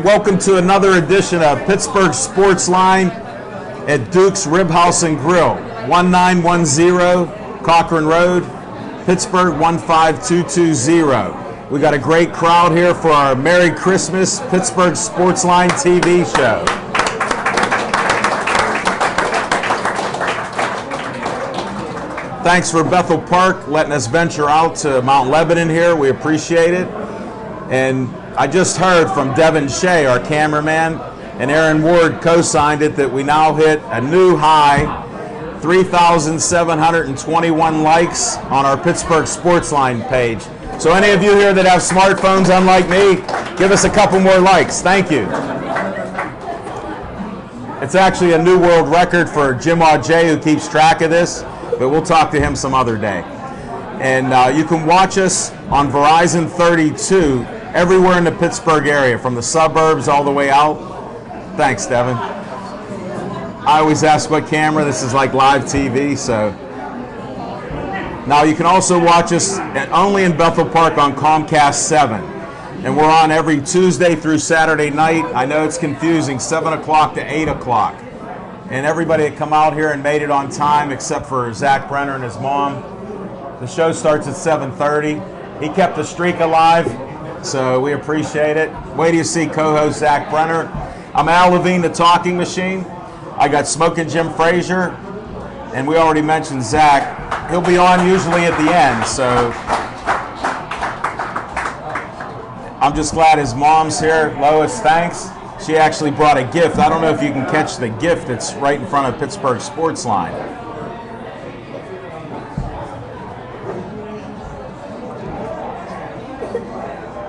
Welcome to another edition of Pittsburgh Sports Line at Duke's Rib House and Grill, 1910 Cochran Road, Pittsburgh 15220. We got a great crowd here for our Merry Christmas Pittsburgh Sports Line TV show. Thanks for Bethel Park letting us venture out to Mount Lebanon here. We appreciate it. And I just heard from Devin Shea, our cameraman, and Aaron Ward co-signed it that we now hit a new high, 3,721 likes on our Pittsburgh Sportsline page. So any of you here that have smartphones, unlike me, give us a couple more likes. Thank you. It's actually a new world record for Jim Audet, who keeps track of this, but we'll talk to him some other day. And you can watch us on Verizon 32 everywhere in the Pittsburgh area, from the suburbs all the way out. Thanks, Devin. I always ask what camera. This is like live TV, so. Now you can also watch us only in Bethel Park on Comcast 7. And we're on every Tuesday through Saturday night. I know it's confusing, 7 o'clock to 8 o'clock. And everybody that come out here and made it on time, except for Zach Brenner and his mom. The show starts at 7:30. He kept the streak alive, so we appreciate it. Wait till you see co-host Zach Brenner. I'm Al Levine, the talking machine. I got Smoking Jim Frazier, and we already mentioned Zach. He'll be on usually at the end, so I'm just glad his mom's here. Lois, thanks. She actually brought a gift. I don't know if you can catch the gift that's right in front of Pittsburgh Sports Line.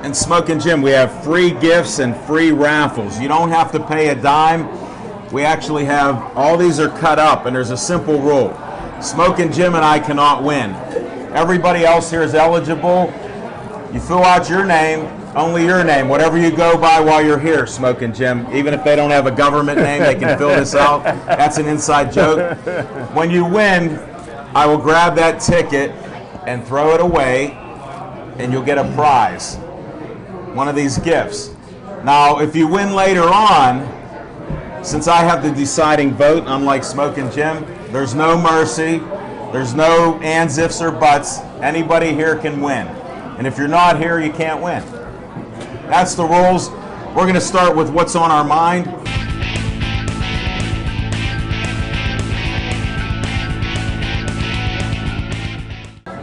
And Smokin' Jim, we have free gifts and free raffles. You don't have to pay a dime. We actually have, all these are cut up, and there's a simple rule. Smokin' Jim and I cannot win. Everybody else here is eligible. You fill out your name, only your name, whatever you go by while you're here, Smokin' Jim. Even if they don't have a government name, they can fill this out. That's an inside joke. When you win, I will grab that ticket and throw it away, and you'll get a prize. One of these gifts. Now, if you win later on, since I have the deciding vote, unlike Smokin' Jim, there's no mercy, there's no ands, ifs, or buts. Anybody here can win. And if you're not here, you can't win. That's the rules. We're going to start with what's on our mind.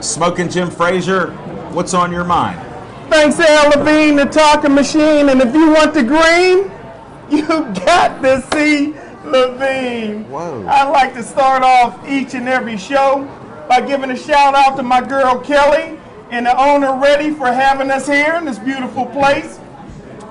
Smokin' Jim Frazier, what's on your mind? Thanks, Al Levine, the talking machine. And if you want the green, you got to see Levine. Whoa. I'd like to start off each and every show by giving a shout out to my girl Kelly and the owner Reddy for having us here in this beautiful place.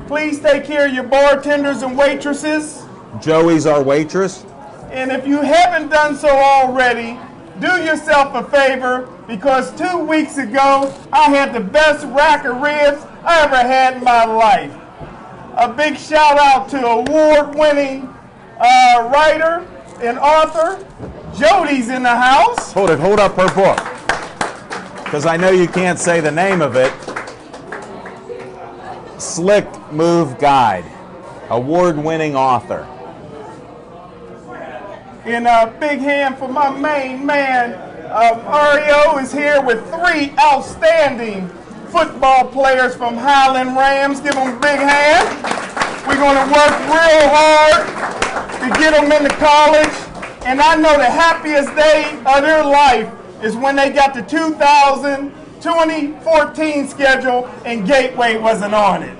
Please take care of your bartenders and waitresses. Joey's our waitress. And if you haven't done so already, do yourself a favor, because 2 weeks ago, I had the best rack of ribs I ever had in my life. A big shout out to award-winning writer and author, Jody's in the house. Hold up her book, because I know you can't say the name of it. Slick Move Guide, award-winning author. And a big hand for my main man, Mario is here with 3 outstanding football players from Highland Rams. Give them a big hand. We're going to work real hard to get them into college. And I know the happiest day of their life is when they got the 2014 schedule and Gateway wasn't on it.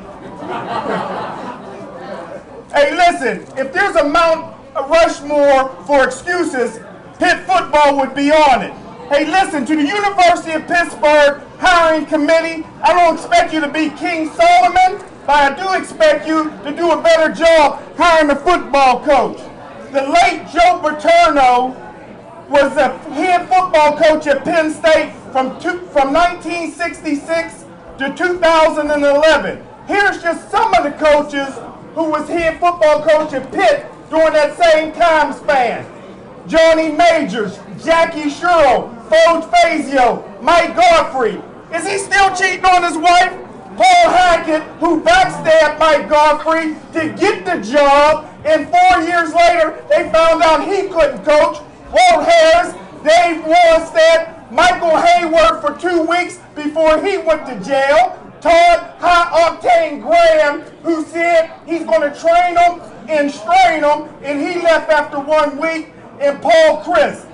Hey, listen, if there's a Mount Rushmore for excuses, Pitt football would be on it. Hey, listen, to the University of Pittsburgh hiring committee, I don't expect you to be King Solomon, but I do expect you to do a better job hiring a football coach. The late Joe Paterno was the head football coach at Penn State from 1966 to 2011. Here's just some of the coaches who was head football coach at Pitt during that same time span. Johnny Majors, Jackie Sherrill, Foge Fazio, Mike Godfrey. Is he still cheating on his wife? Paul Hackett, who backstabbed Mike Godfrey to get the job, and 4 years later, they found out he couldn't coach. Walt Harris, Dave Wannstedt, Michael Hayward for 2 weeks before he went to jail. Todd High Octane Graham, who said he's going to train them and strain them, and he left after 1 week. And Paul Chryst.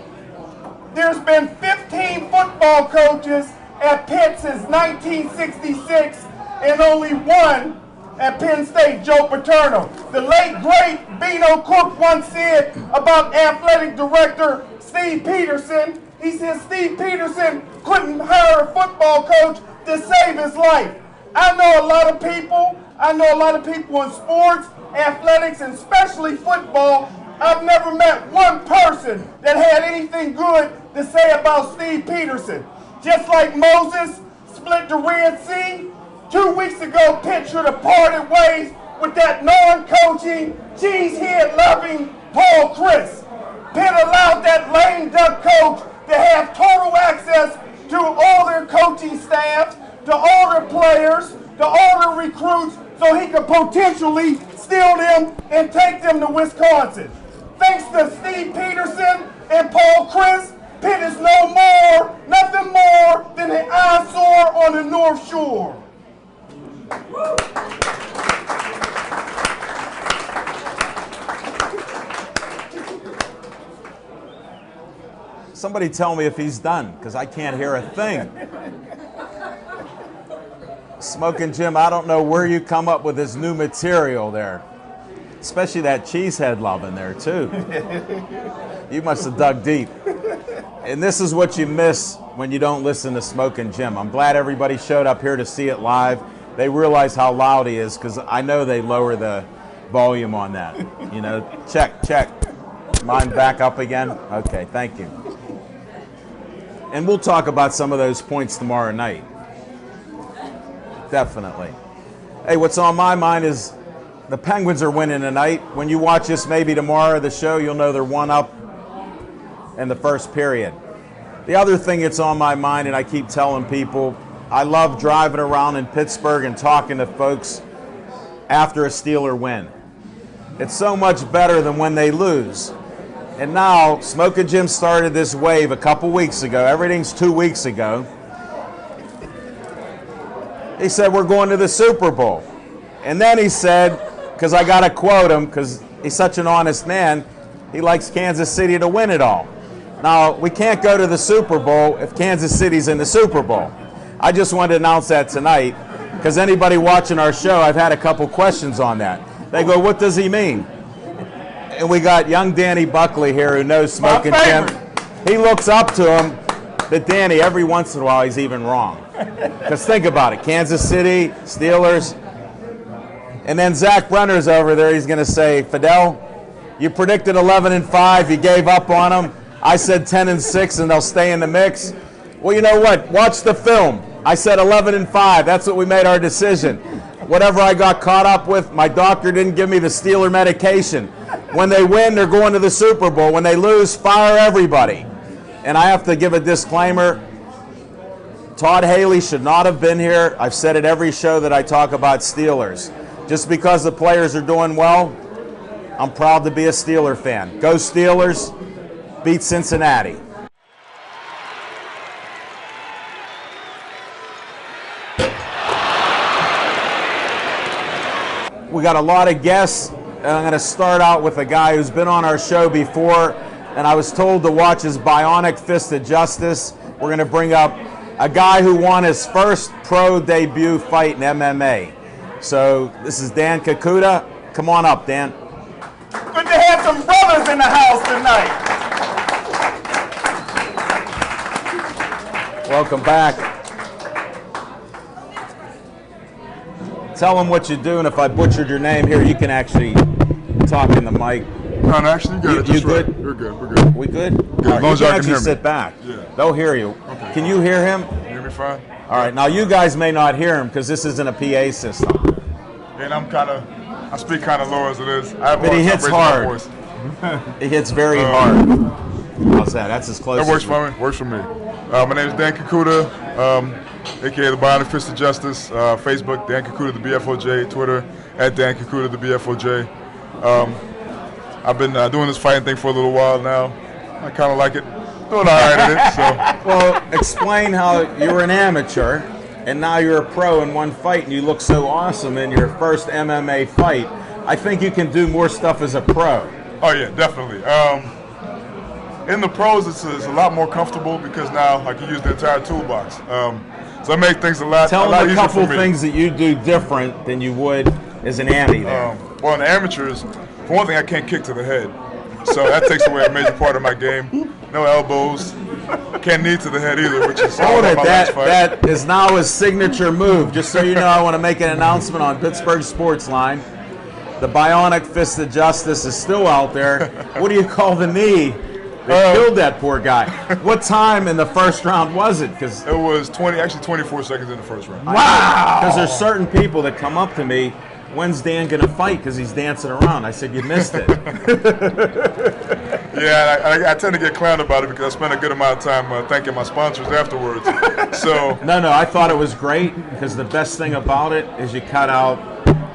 There's been 15 football coaches at Pitt since 1966, and only one at Penn State, Joe Paterno. The late, great Beano Cook once said about athletic director Steve Peterson, he said Steve Peterson couldn't hire a football coach to save his life. I know a lot of people in sports, athletics, and especially football. I've never met one person that had anything good to say about Steve Peterson. Just like Moses split the Red Sea, 2 weeks ago, Pitt should have parted ways with that non-coaching, cheesehead-loving Paul Chryst. Pitt allowed that lame duck coach to have total access to all their coaching staffs, to all their players, to all their recruits, so he could potentially steal them and take them to Wisconsin. Thanks to Steve Peterson and Paul Chryst, Pitt is nothing more than an eyesore on the North Shore. Somebody tell me if he's done, because I can't hear a thing. Smoking Jim, I don't know where you come up with this new material there. Especially that cheesehead love in there, too. You must have dug deep. And this is what you miss when you don't listen to Smoking Jim. I'm glad everybody showed up here to see it live. They realize how loud he is, because I know they lower the volume on that. You know, check. Mine back up again? Okay, thank you. And we'll talk about some of those points tomorrow night. Definitely. Hey, what's on my mind is the Penguins are winning tonight. When you watch this maybe tomorrow, the show, you'll know they're 1-up in the first period. The other thing that's on my mind, and I keep telling people, I love driving around in Pittsburgh and talking to folks after a Steeler win. It's so much better than when they lose. And now, Smoking Jim started this wave a couple weeks ago. Everything's 2 weeks ago. He said, we're going to the Super Bowl. And then he said, because I got to quote him, because he's such an honest man, he likes Kansas City to win it all. Now, we can't go to the Super Bowl if Kansas City's in the Super Bowl. I just wanted to announce that tonight, because anybody watching our show, I've had a couple questions on that. They go, what does he mean? And we got young Danny Buckley here who knows Smoking Jim. He looks up to him, but Danny, every once in a while, he's even wrong. Because think about it, Kansas City, Steelers, and then Zach Brenner's over there, he's going to say, Fidel, you predicted 11-5, you gave up on them. I said 10-6 and they'll stay in the mix. Well, you know what? Watch the film. I said 11-5. That's what we made our decision. Whatever I got caught up with, my doctor didn't give me the Steeler medication. When they win, they're going to the Super Bowl. When they lose, fire everybody. And I have to give a disclaimer. Todd Haley should not have been here. I've said it every show that I talk about Steelers. Just because the players are doing well, I'm proud to be a Steeler fan. Go Steelers. Beat Cincinnati. We got a lot of guests, and I'm going to start out with a guy who's been on our show before, and I was told to watch his Bionic Fist of Justice. We're going to bring up a guy who won his first pro debut fight in MMA. So this is Dan Kakuta. Come on up, Dan. Good to have some brothers in the house tonight. Welcome back. Tell them what you do, and if I butchered your name here, you can actually talk in the mic. No, actually, you got it. You good? Right. You're good. We're good. We good? Good. Right, As long as you y'all can can hear actually sit me. back. Yeah. They'll hear you. Okay. Can you hear him? You hear me fine? All right. Now, you guys may not hear him because this isn't a PA system. And I speak kind of low as it is. I have But he hits hard. My voice. It hits very hard. How's that? That's as close That works as for me. Works for me. My name is Dan Kakuta. a.k.a. the Bionic Fist of Justice. Facebook, Dan Kikuta, the BFOJ. Twitter, at Dan Kikuta, the BFOJ. I've been doing this fighting thing for a little while now. I kind of like it. Doing all right at it. So. Well, explain how you were an amateur and now you're a pro in one fight and you look so awesome in your first MMA fight. I think you can do more stuff as a pro. Oh, yeah, definitely. In the pros, it's a lot more comfortable because now I can use the entire toolbox. So I make things a lot Tell them a easier couple for me. things that you do different than you would as an Andy there. Well, in the amateurs, for one thing, I can't kick to the head. So that takes away a major part of my game. No elbows. Can't knee to the head either, which is Hold it. my last fight. That is now his signature move. Just so you know, I want to make an announcement on Pittsburgh Sports Line. The Bionic Fist of Justice is still out there. What do you call the knee that killed that poor guy? What time in the first round was it? Because it was 24 seconds in the first round. Wow! Because there's certain people that come up to me, when's Dan going to fight? Because he's dancing around. I said, you missed it. Yeah, I tend to get clowned about it because I spend a good amount of time thanking my sponsors afterwards. So No, I thought it was great because the best thing about it is you cut out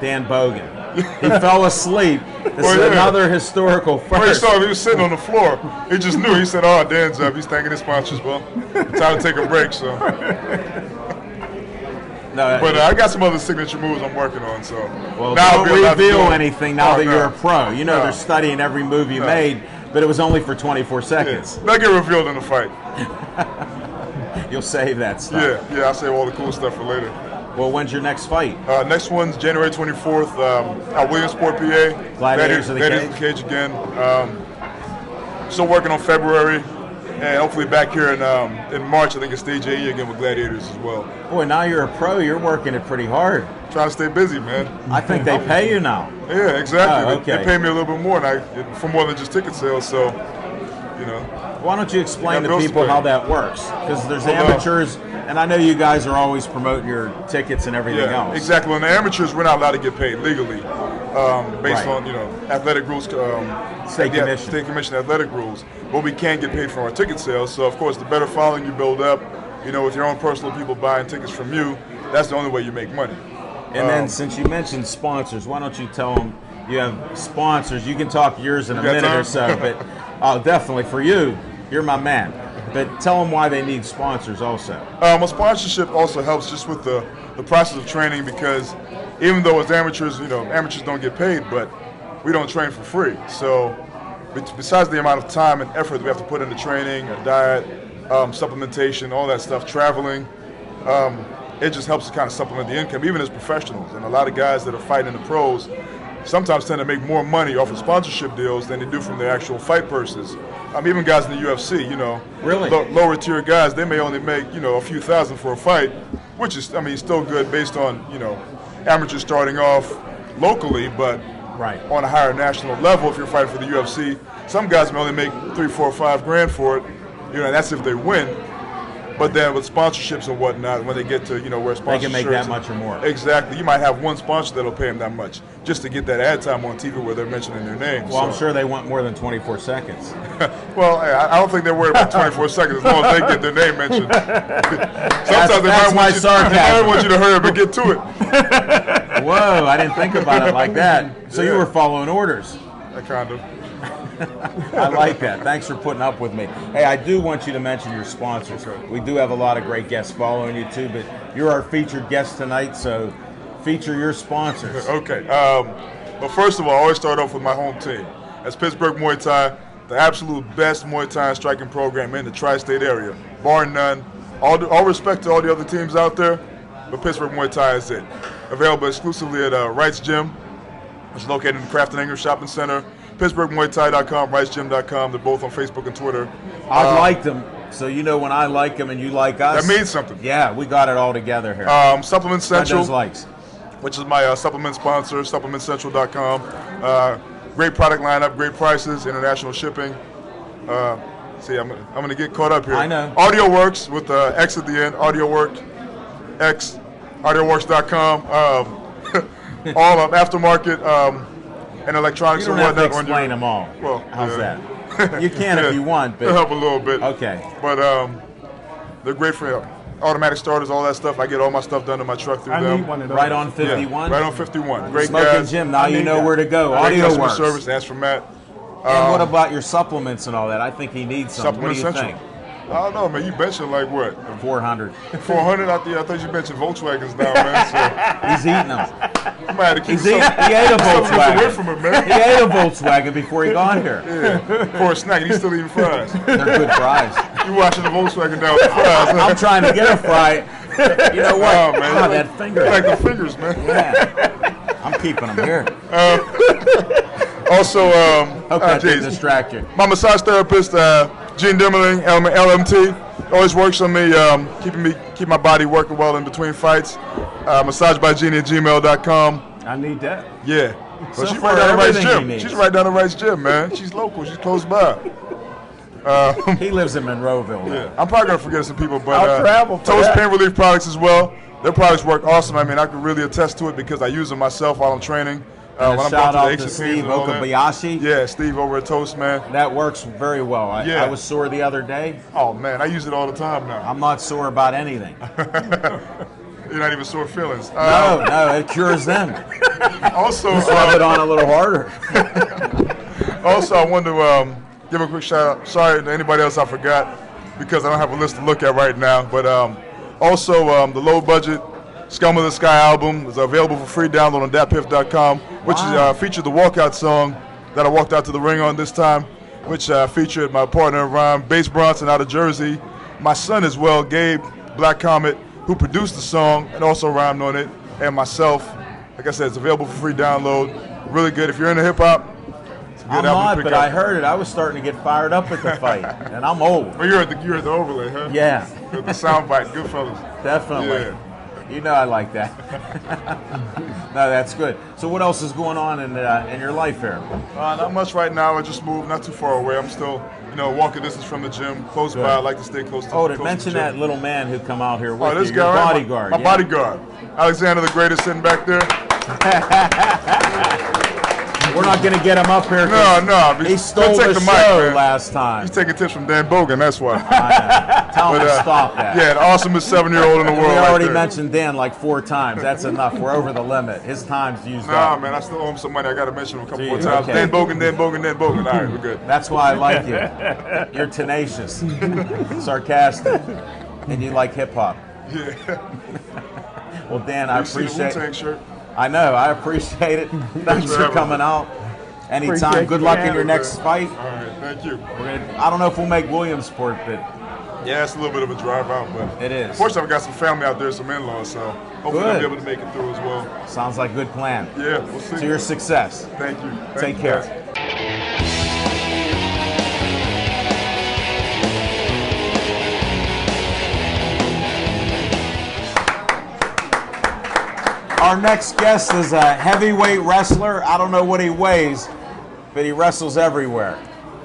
Dan Bogan. He fell asleep. This is another historical first. Well, he saw him, he was sitting on the floor. He just knew. He said, oh, Dan's up. He's thanking his sponsors. Well, time to take a break, so. No, But I got some other signature moves I'm working on, so. well, now I'll be don't allowed to reveal do it. anything now that no. you're a pro. You know No. they're studying every move you made, but it was only for 24 seconds. They'll get revealed in the fight. You'll save that stuff. Yeah, I'll save all the cool stuff for later. Well, when's your next fight? Next one's January 24th at Williamsport, PA. Gladiators of the Cage again. Still working on February, and hopefully back here in March. I think it's Stage AE again with Gladiators as well. Boy, now you're a pro. You're working it pretty hard. Trying to stay busy, man. I think they pay you now. Yeah, exactly. Oh, okay. They pay me a little bit more, for more than just ticket sales. So, you know. Why don't you explain Yeah, to bills to people pay. how that works? Because there's Well, amateurs, and I know you guys are always promoting your tickets and everything else. Exactly. When the amateurs, we're not allowed to get paid legally, based Right. on athletic rules, State commission. State commission athletic rules. But we can get paid from our ticket sales. So of course, the better following you build up, with your own personal people buying tickets from you, that's the only way you make money. And then since you mentioned sponsors, why don't you tell them you have sponsors? You can talk yours in a got minute time? or so, but definitely for you, you're my man. But tell them why they need sponsors also. A sponsorship also helps just with the process of training because even though as amateurs, amateurs don't get paid, but we don't train for free. So besides the amount of time and effort that we have to put into training, a diet, supplementation, all that stuff, traveling, it just helps to kind of supplement the income, even as professionals. And a lot of guys that are fighting in the pros sometimes tend to make more money off of sponsorship deals than they do from their actual fight purses. Even guys in the UFC, Really? lower tier guys, they may only make, a few thousand for a fight, which is, still good based on, amateurs starting off locally, but Right. on a higher national level, if you're fighting for the UFC, some guys may only make $3, $4, $5 for it, and that's if they win. But then with sponsorships and whatnot, when they get to, where sponsorships... They can make that much or more. Exactly. You might have one sponsor that'll pay them that much just to get that ad time on TV where they're mentioning their name. Well, I'm sure they want more than 24 seconds. Well, I don't think they're worried about 24 seconds as long as they get their name mentioned. Sometimes that's my they sarcasm. might want you to hurry up and get to it. Whoa, I didn't think about it like that. So you were following orders. That kind of. I like that. Thanks for putting up with me. Hey, I do want you to mention your sponsors. We do have a lot of great guests following you too, but you're our featured guest tonight, so feature your sponsors. Okay. But first of all, I always start off with my home team. That's Pittsburgh Muay Thai, the absolute best Muay Thai and striking program in the tri-state area, bar none. All respect to all the other teams out there, but Pittsburgh Muay Thai is it. Available exclusively at Wright's Gym, which is located in the Crafton English Shopping Center. PittsburghMuayThai.com, WrightsGym.com. They're both on Facebook and Twitter. I've liked them, so when I like them and you like us. That means something. Yeah, we got it all together here. Supplement Spread Central, those likes. which is my supplement sponsor, supplementcentral.com. Great product lineup, great prices, international shipping. See, I'm gonna get caught up here. I know. AudioWorks with X at the end. AudioWorks, X, AudioWorks.com. All of aftermarket and electronics You don't and have to whatnot. explain them all. Well, how's yeah. that? You can if you want, It'll but help a little bit. okay. But they're great for automatic starters, all that stuff. I get all my stuff done in my truck through I them. need one of those. Right on Yeah, 51. right on 51. Great Smoking guys. Jim. Now you know where to go. Great Audio customer works. service. That's from Matt. And what about your supplements and all that? I think he needs some. What do you Essential. think? I don't know, man. You mentioned like what? 400. 400 out there. I thought you mentioned Volkswagens now, man. So He's eating them. you might have to keep He ate a something away Volkswagen. from him, man. He ate a Volkswagen before he got here. Yeah, for a snack, and he's still eating fries. They're good fries. You watching the Volkswagen down with the fries? I'm trying to get a fry. You know what? Oh, man. That finger. You like the fingers, man. Yeah. I'm keeping them here. Also, Hope that didn't geez. distract you. My massage therapist, Gene Dimmerling, LMT, always works on me, keep my body working well in between fights. MassageByGenie@gmail.com. I need that. Yeah. So But she's far, right down the Rice everything he Gym. needs. She's right down the Rice Gym, man. She's local. She's close by. He lives in Monroeville now. Yeah. I'm probably gonna forget some people, but I'll travel for Toast that. Pain Relief products as well. Their products work awesome. I mean, I can really attest to it because I use them myself while I'm training. And When a I'm shout going out through the to aches and pains Steve and all that. Okabayashi. Yeah, Steve over at Toast, man. That works very well. Yeah. I was sore the other day. Oh man, I use it all the time now. I'm not sore about anything. You're not even sore feelings. No, it cures them. Also, Rub it on a little harder. also, I wanted to give a quick shout out. Sorry to anybody else I forgot because I don't have a list to look at right now. But also, the low budget Scum of the Sky album is available for free download on datpiff.com, which Wow. featured the walkout song that I walked out to the ring on this time, which featured my partner in rhyme, Bass Bronson out of Jersey, my son as well, Gabe Black Comet, who produced the song and also rhymed on it, and myself. Like I said, it's available for free download. Really good. If you're into hip hop, it's a good I'm album to not, pick but up. I heard it. I was starting to get fired up at the fight, and I'm old. Well, you're at the overlay, huh? Yeah, The soundbite, good fellas. definitely. Yeah. You know I like that. No, that's good. So what else is going on in your life here? Not much right now. I just moved not too far away. I'm still, walking distance from the gym, close Good. by. I like to stay close to. Oh, close to to mention the that gym. little man who come out here with Oh, this you, guy, your right? bodyguard. My yeah. bodyguard, Alexander the Great, is sitting back there. We're not going to get him up here. No. He stole take the mic, show man. last time. He's taking tips from Dan Bogan. That's why. Tell him to stop that. Yeah, the awesomest 7-year-old in the world. We right already there. mentioned Dan like 4 times. That's enough. We're over the limit. His time's used Nah, up. man, I still owe him some money. I got to mention him a couple Do more you? times. Okay. Dan Bogan. All right, we're good. That's why I like you. You're tenacious, sarcastic, and you like hip hop. Yeah. Well, Dan, I You see the appreciate. Wu-Tang shirt? I know. I appreciate it. Thanks for for having coming me. out. Anytime. Appreciate Good you luck in having your me. next fight. All right, thank you. I don't know if we'll make Williamsport, but Yeah, it's a little bit of a drive out, but It is. Fortunately, I've got some family out there, some in-laws, so hopefully I'll Good. be able to make it through as well. sounds like a good plan. Yeah, we'll see. To your success. Thank you. Take you, care. guys. Our next guest is a heavyweight wrestler. I don't know what he weighs, but he wrestles everywhere.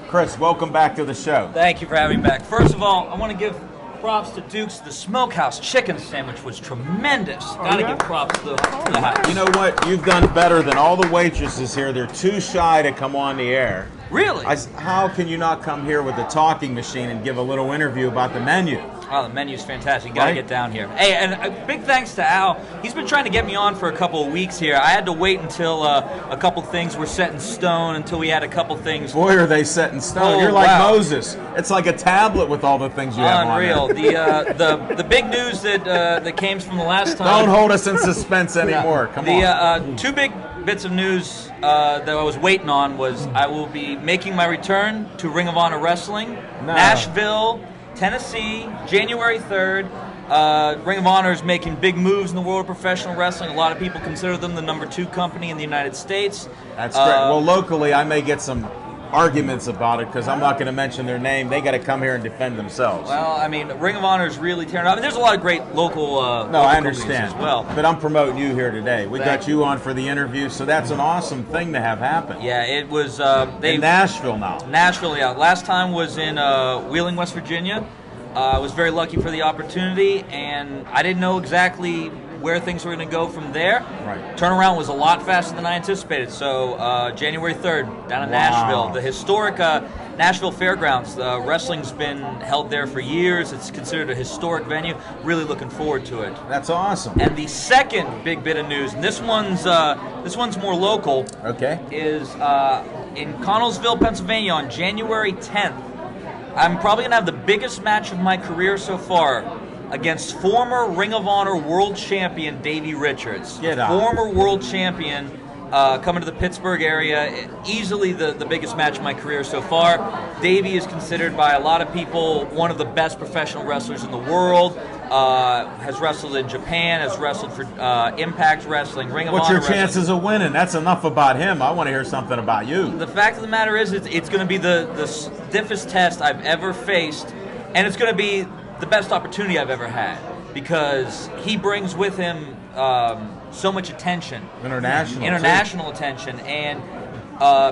Chris, welcome back to the show. Thank you for having me back. First of all, I want to give props to Duke's. The Smokehouse chicken sandwich was tremendous. Gotta yeah? give props to the house. You know what? You've done better than all the waitresses here. They're too shy to come on the air. Really? How can you not come here with the talking machine and give a little interview about the menu? Oh, the menu's fantastic. You gotta Right? get down here. Hey, and a big thanks to Al. He's been trying to get me on for a couple of weeks here. I had to wait until a couple things were set in stone, until we had a couple things. Boy, are they set in stone. Oh, You're like wow. Moses. It's like a tablet with all the things you have Unreal. on there. The big news that came from the last time. Don't hold us in suspense anymore. Come on. The two big bits of news that I was waiting on was I will be making my return to Ring of Honor Wrestling, No. Nashville, Tennessee, January 3rd. Ring of Honor is making big moves in the world of professional wrestling. A lot of people consider them the number 2 company in the United States. That's great. Well, locally, I may get some arguments about it because I'm not going to mention their name. They got to come here and defend themselves. Well, I mean, Ring of Honor is really tearing up. I mean, there's a lot of great local. No, local I companies understand. as well. But I'm promoting you here today. We Thank got you on for the interview, so that's an awesome thing to have happen. Yeah, it was. In Nashville now. Nashville, yeah. Last time was in Wheeling, West Virginia. I was very lucky for the opportunity, and I didn't know exactly where things were going to go from there. Right. Turnaround was a lot faster than I anticipated. So January 3rd, down in Wow. Nashville, the historic Nashville Fairgrounds. Wrestling's been held there for years. It's considered a historic venue. Really looking forward to it. That's awesome. And the second big bit of news, and this one's more local. Okay. Is in Connellsville, Pennsylvania, on January 10th. I'm probably gonna have the biggest match of my career so far against former Ring of Honor World Champion Davey Richards. Get out. Former World Champion. Coming to the Pittsburgh area, easily the biggest match of my career so far. Davey is considered by a lot of people one of the best professional wrestlers in the world. Has wrestled in Japan, has wrestled for Impact Wrestling, Ring of What's Honor your chances of winning? That's enough about him. I want to hear something about you. The fact of the matter is, it's going to be the stiffest test I've ever faced, and it's going to be the best opportunity I've ever had, because he brings with him so much attention. International attention, and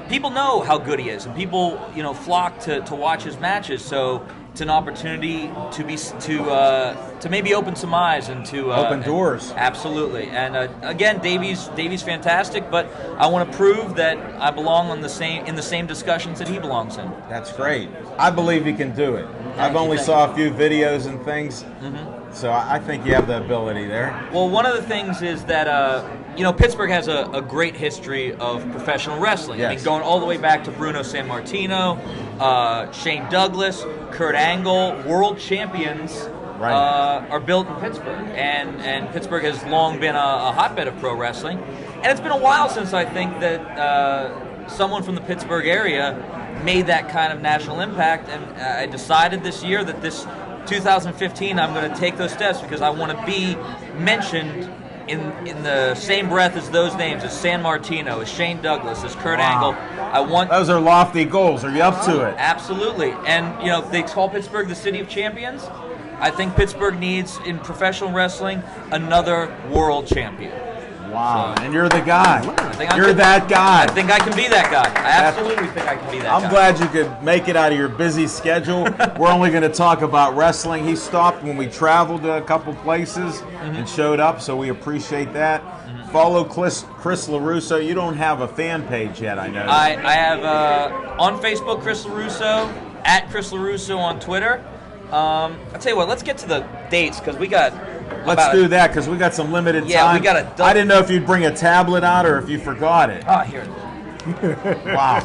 people know how good he is, and people flock to watch his matches. So it's an opportunity to maybe open some eyes and to open doors. Absolutely, and again, Davey's fantastic, but I want to prove that I belong in the same discussions that he belongs in. That's great. I believe he can do it. I've only saw a few videos and things. So I think you have the ability there. Well, one of the things is that Pittsburgh has a great history of professional wrestling. Yes. I mean, going all the way back to Bruno Sammartino, Shane Douglas, Kurt Angle, world champions are built in Pittsburgh, and Pittsburgh has long been a hotbed of pro wrestling. And it's been a while since I think that someone from the Pittsburgh area made that kind of national impact, and I decided this year that this 2015, I'm going to take those steps because I want to be mentioned in the same breath as those names, as San Martino, as Shane Douglas, as Kurt Angle. I want those are lofty goals. Are you up to it? Absolutely. And they call Pittsburgh the city of champions. I think Pittsburgh needs, in professional wrestling, another world champion. Wow, and you're the guy. You're that guy. I think I can be that guy. I absolutely think I can be that guy. I'm glad you could make it out of your busy schedule. We're only going to talk about wrestling. He stopped when we traveled to a couple places and showed up, so we appreciate that. Follow Chris LaRusso. You don't have a fan page yet, I know. I have on Facebook, Chris LaRusso, at Chris LaRusso on Twitter. I'll tell you what, let's get to the dates, because we got... Let's do that, because we got some limited time. Yeah, we got a... I didn't know if you'd bring a tablet out or if you forgot it. Oh, here. Wow.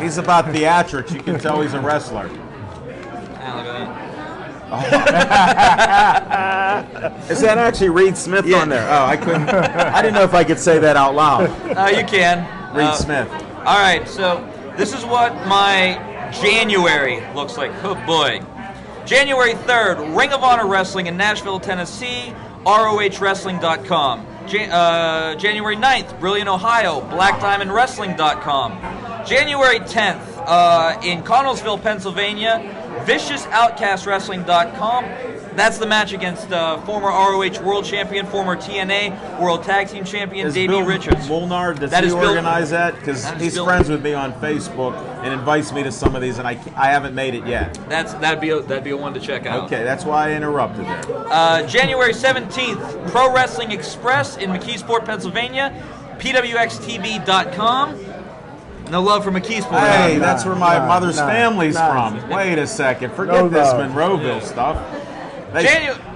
He's about theatrics. You can tell he's a wrestler. Look at that. Is that actually Reed Smith on there? Oh, I couldn't. I didn't know if I could say that out loud. You can. Reed Smith. All right, so this is what my January looks like. Oh, boy. January 3rd, Ring of Honor Wrestling in Nashville, Tennessee, ROHWrestling.com. January 9th, Brilliant, Ohio, BlackDiamondWrestling.com. January 10th, in Connellsville, Pennsylvania, ViciousOutcastWrestling.com. That's the match against former ROH World Champion, former TNA World Tag Team Champion, Davey Richards. Molnar, does he organize that? Because he's friends with me on Facebook and invites me to some of these, and I haven't made it yet. That'd be a one to check out. Okay, that's why I interrupted there. January 17th, Pro Wrestling Express in McKeesport, Pennsylvania, PWXTV.com. No love for McKeesport. Hey, that's where my mother's family's from. Wait a second. Forget this Monroeville stuff.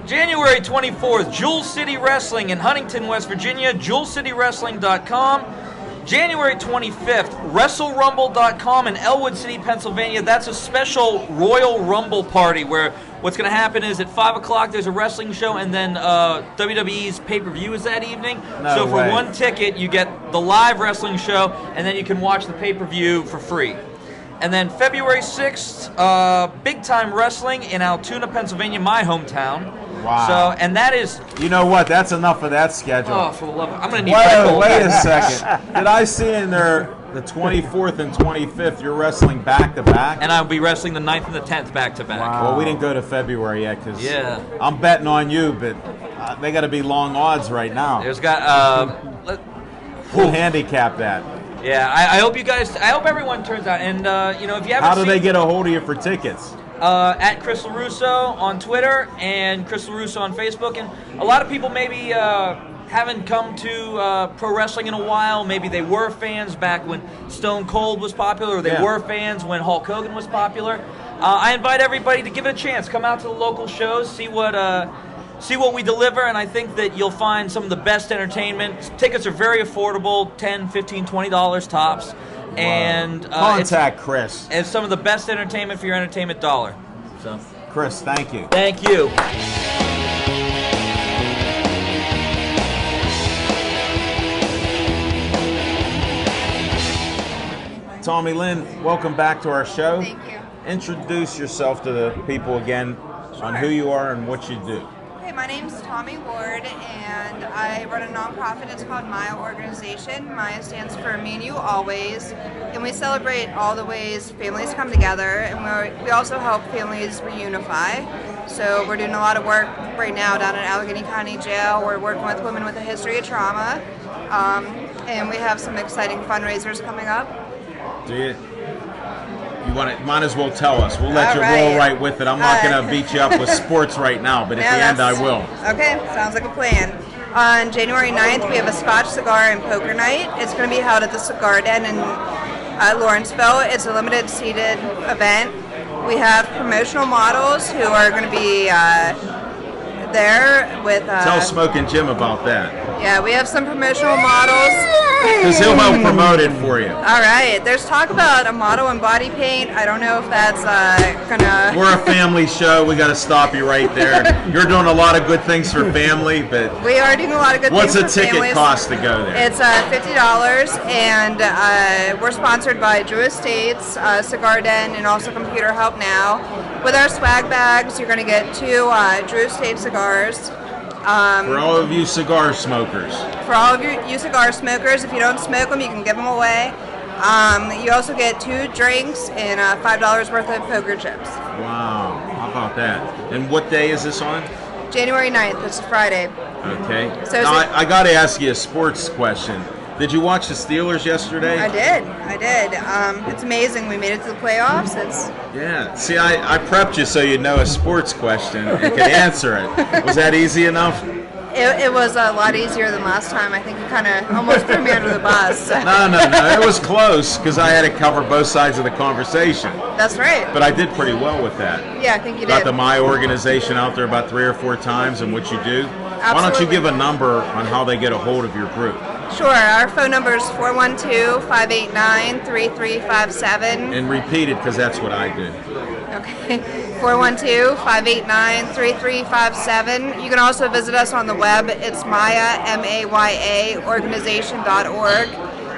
January 24th, Jewel City Wrestling in Huntington, West Virginia, JewelCityWrestling.com. January 25th, WrestleRumble.com in Elwood City, Pennsylvania. That's a special Royal Rumble party where what's going to happen is at 5 o'clock there's a wrestling show, and then WWE's pay-per-view is that evening. So for one ticket, you get the live wrestling show, and then you can watch the pay-per-view for free. And then February 6th, Big Time Wrestling in Altoona, Pennsylvania, my hometown. Wow. So, and that is... You know what? That's enough of that schedule. Oh, for the love of... I'm going to need Red Bull. Wait a second. Did I see in there the 24th and 25th you're wrestling back-to-back? And I'll be wrestling the 9th and the 10th back-to-back. Wow. Well, we didn't go to February yet because I'm betting on you, but they got to be long odds right now. There's got... We'll handicap that. Yeah, I hope you guys... I hope everyone turns out. And, if you haven't How do they get a hold of you for tickets? At Chris LaRusso on Twitter and Chris LaRusso on Facebook. And a lot of people maybe haven't come to pro wrestling in a while. Maybe they were fans back when Stone Cold was popular, or they were fans when Hulk Hogan was popular. I invite everybody to give it a chance. Come out to the local shows, see what we deliver, and I think that you'll find some of the best entertainment. Tickets are very affordable, $10, $15, $20 tops. Wow. And contact Chris. It's some of the best entertainment for your entertainment dollar. So, Chris, thank you. Thank you. Tommy Lynn, welcome back to our show. Thank you. Introduce yourself to the people again on who you are and what you do. Hey, my name's Tommy Ward, and I run a nonprofit. It's called Maya Organization. Maya stands for Me and You Always, and we celebrate all the ways families come together, and we also help families reunify. So we're doing a lot of work right now down at Allegheny County Jail. We're working with women with a history of trauma, and we have some exciting fundraisers coming up. Do you? You might as well tell us. We'll let you roll right with it. I'm not going to beat you up with sports right now, but at the end I will. Okay, sounds like a plan. On January 9th, we have a Scotch Cigar and Poker Night. It's going to be held at the Cigar Den in Lawrenceville. It's a limited seated event. We have promotional models who are going to be there with... Tell Smokin' Jim about that. Yeah, we have some promotional models. Because he'll help promote it for you. All right. There's talk about a model in body paint. I don't know if that's gonna... We're a family show. We got to stop you right there. You're doing a lot of good things for family, but... We are doing a lot of good things for families. What's a ticket cost to go there? It's $50, and we're sponsored by Drew Estates, Cigar Den, and also Computer Help Now. With our swag bags, you're going to get 2 Drew Estate cigars. For all of you cigar smokers. For all of you cigar smokers, if you don't smoke them, you can give them away. You also get 2 drinks and $5 worth of poker chips. Wow, how about that? And what day is this on? January 9th, it's a Friday. Okay. So now, I got to ask you a sports question. Did you watch the Steelers yesterday? I did. It's amazing. We made it to the playoffs. Yeah. See, I prepped you so you'd know a sports question and could answer it. Was that easy enough? It was a lot easier than last time. I think you kind of almost threw me under the bus. No. It was close because I had to cover both sides of the conversation. That's right. But I did pretty well with that. Yeah, I think you did. Got the My Organization out there about 3 or 4 times and what you do. Absolutely. Why don't you give a number on how they get a hold of your group? Sure. Our phone number is 412-589-3357. And repeat it because that's what I do. Okay. 412-589-3357. You can also visit us on the web. It's Maya, M-A-Y-A, organization.org.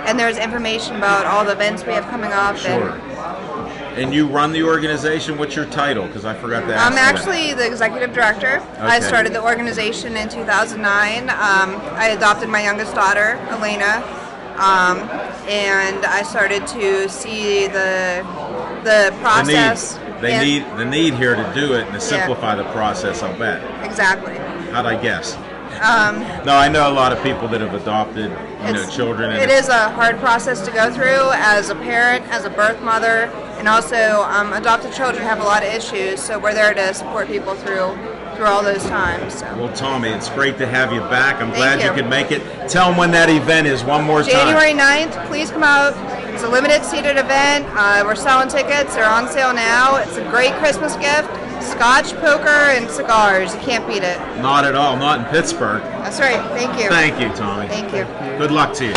And there's information about all the events we have coming up. Sure. And you run the organization. What's your title? Because I forgot to ask. I'm actually the executive director. Okay. I started the organization in 2009. I adopted my youngest daughter, Elena, and I started to see the process. The need here to do it and to simplify the process, I'll bet. Exactly. How'd I guess? No, I know a lot of people that have adopted children. And it is a hard process to go through as a parent, as a birth mother, and also adopted children have a lot of issues, so we're there to support people through all those times. So. Well, Tommy, it's great to have you back. I'm glad you could make it. Tell them when that event is one more time. January 9th, please come out. It's a limited seated event. We're selling tickets. They're on sale now. It's a great Christmas gift. Scotch, poker, and cigars. You can't beat it. Not at all. Not in Pittsburgh. That's right. Thank you. Thank you, Tommy. Thank you. Good luck to you.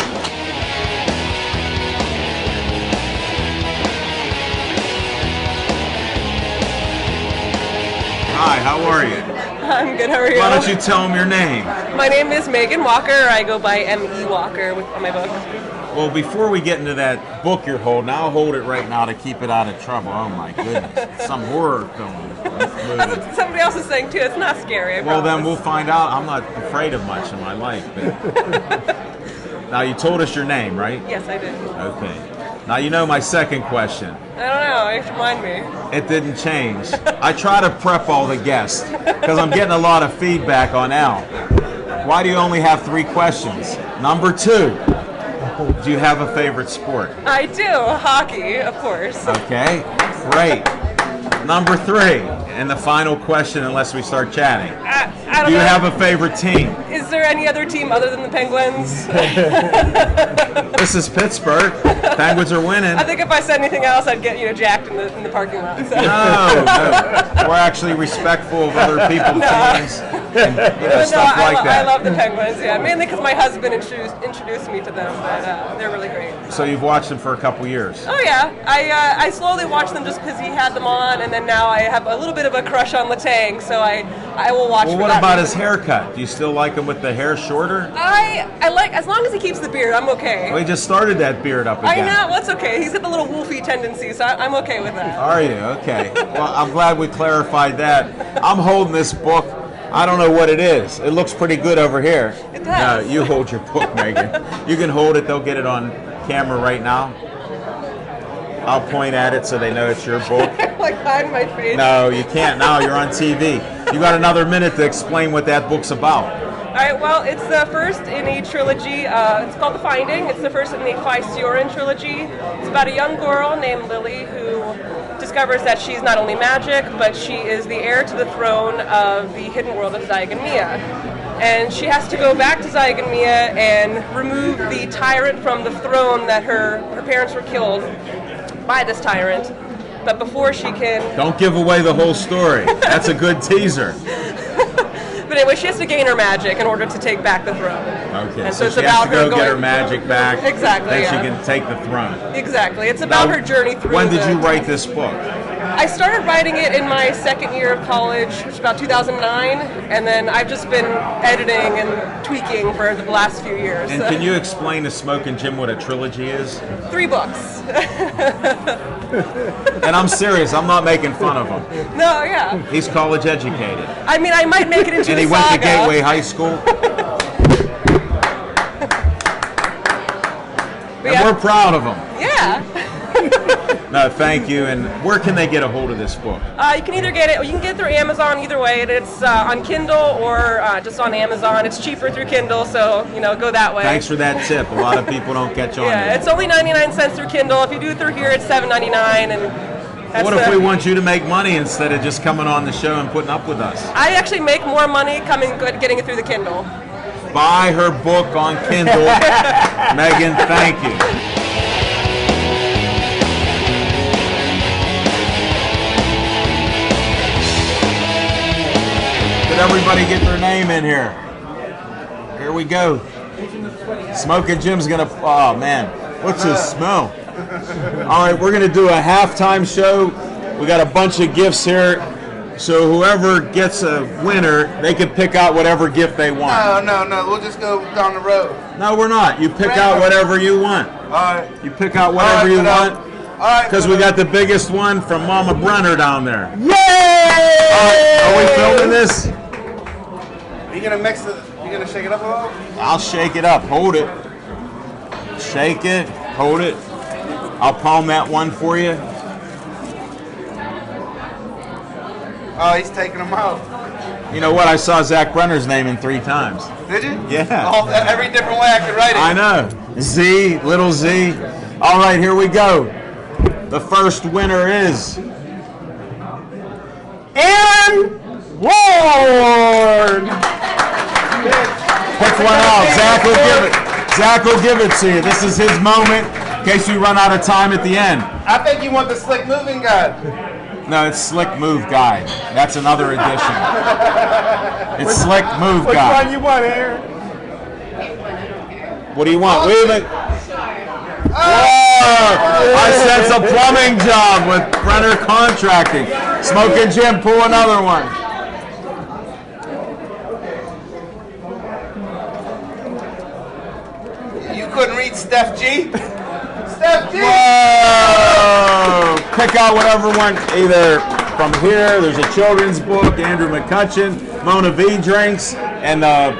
Hi, how are you? I'm good, how are you? Why don't you tell them your name? My name is Megan Walker. I go by M.E. Walker on my book. Well, before we get into that book you're holding, I'll hold it right now to keep it out of trouble. Oh my goodness. Some horror film. That's what somebody else is saying too. It's not scary, I promise. Then we'll find out. I'm not afraid of much in my life. But... Now, you told us your name, right? Yes, I did. Okay. Now, you know my second question. I don't know. You should remind me. It didn't change. I try to prep all the guests because I'm getting a lot of feedback on Al. Why do you only have 3 questions? Number 2. Do you have a favorite sport? I do. Hockey, of course. Okay, great. Number 3, and the final question, unless we start chatting. I don't do you know. have a favorite team? Is there any other team other than the Penguins? This is Pittsburgh. Penguins are winning. I think if I said anything else, I'd get jacked in the parking lot. So. No. We're actually respectful of other people's teams and stuff like that. I love the Penguins, yeah. Mainly because my husband introduced me to them, but they're really great. So you've watched them for a couple years. Oh yeah, I slowly watched them just because he had them on, and then now I have a little bit of a crush on Letang, so I will watch. Well, for what that about reason. his haircut? Do you still like him with the hair shorter? I like, as long as he keeps the beard, I'm okay. Well, he just started that beard up I again. know, that's okay. He's got the little wolfy tendency, so I'm okay with that. Are you? Okay. Well, I'm glad we clarified that. I'm holding this book. I don't know what it is. It looks pretty good over here. It does. No, you hold your book, Megan. You can hold it. They'll get it on camera right now. I'll point at it so they know it's your book. Like hide my face. No, you can't now. You're on TV. You got another minute to explain what that book's about. All right, well, it's the first in a trilogy. It's called The Finding. It's the first in the Physioran trilogy. It's about a young girl named Lily who discovers that she's not only magic, but she is the heir to the throne of the hidden world of Zygonmia. And she has to go back to Zygonmia and remove the tyrant from the throne that her parents were killed by this tyrant. But before she can... Don't give away the whole story. That's a good teaser. But anyway, she has to gain her magic in order to take back the throne. Okay, And so it's she about has to her go get her going- magic back. Exactly, Then yeah. she can take the throne. Exactly. It's about Now, her journey through When did the- you write this book? I started writing it in my second year of college, which was about 2009, and then I've just been editing and tweaking for the last few years. And can you explain to Smoke and Jim what a trilogy is? 3 books. And I'm serious. I'm not making fun of him. No, yeah. He's college educated. I mean, I might make it into And a he went to saga. Gateway High School. And Yeah. we're proud of him. Yeah. No, thank you. And where can they get a hold of this book? You can either get it, or you can get it through Amazon. Either way, it's on Kindle or just on Amazon. It's cheaper through Kindle, so go that way. Thanks for that tip. A lot of people don't catch on to Yeah, that. it's only 99 cents through Kindle. If you do it through here, it's $7.99, and that's What if we want you to make money instead of just coming on the show and putting up with us? I actually make more money getting it through the Kindle. Buy her book on Kindle. Megan, thank you. Did everybody get their name in here? Here we go. Smoking Jim's gonna, oh man, what's this smell? All right, we're gonna do a halftime show. We got a bunch of gifts here. So whoever gets a winner, they can pick out whatever gift they want. No. We'll just go down the road. No, we're not. You pick out whatever you want. All right. You pick out whatever you want. All right. Because we got the biggest one from Mama Brenner down there. Yay! Are we filming this? Are you gonna mix it? You gonna shake it up a little? I'll shake it up. Hold it. Shake it. Hold it. I'll palm that one for you. Oh, he's taking them out. You know what? I saw Zach Brenner's name in 3 times. Did you? Yeah. Every different way I could write it. I know. Z, little Z. All right, here we go. The first winner is Aaron Ward. Pick one out. Zach will give it. Zach will give it to you. This is his moment in case we run out of time at the end. I think you want the slick moving guy. No, it's Slick Move Guy. That's another edition. It's Slick Move Which Guy. one you want, Aaron? What do you want? Wait a minute. Whoa! I sense a plumbing job with Brenner Contracting. Smoking Jim, pull another one. You couldn't read Steph G? Steph G! Whoa! Pick out whatever one, either from here, there's a children's book, Andrew McCutcheon, Mona V drinks, and a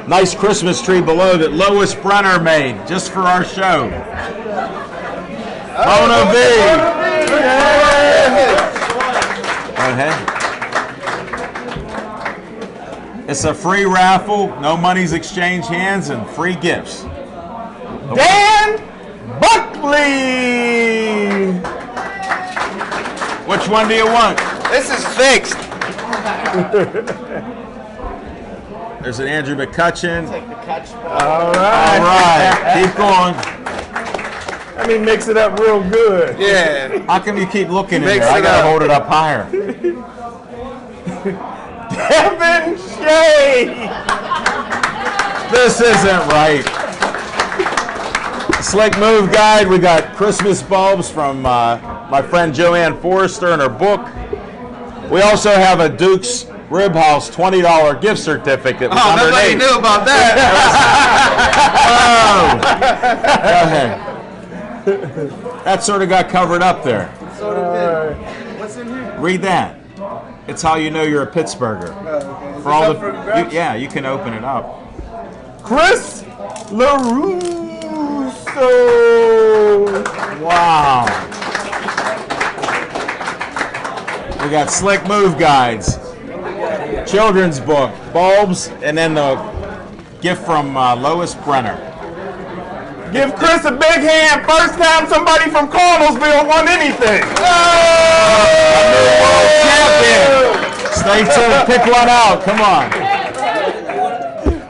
nice Christmas tree below that Lois Brenner made just for our show. Mona V! Go ahead. It's a free raffle, no money's exchanged hands, and free gifts. Dan Buckley. Which one do you want? This is fixed. There's an Andrew McCutcheon. Take the catch ball. All All right. right, keep going. Let me mix it up real good. Yeah. How come you keep looking in Mix there? I it gotta up. hold it up higher. Kevin Shea. This isn't right. Slick Move Guide. We got Christmas bulbs from my friend Joanne Forrester and her book. We also have a Duke's Rib House $20 gift certificate. With Oh, nobody underneath. knew about that. Oh. Go ahead. That sort of got covered up there. Sort of did. What's in here? Read that. It's how you know you're a Pittsburgher. Okay. For all yeah, you can open it up. Chris LaRusso. Wow. We got Slick Move Guides, children's book, bulbs, and then the gift from Lois Brenner. Give Chris a big hand. First time somebody from Cardinalsville won anything. World champion. Stay tuned. Pick one out. Come on.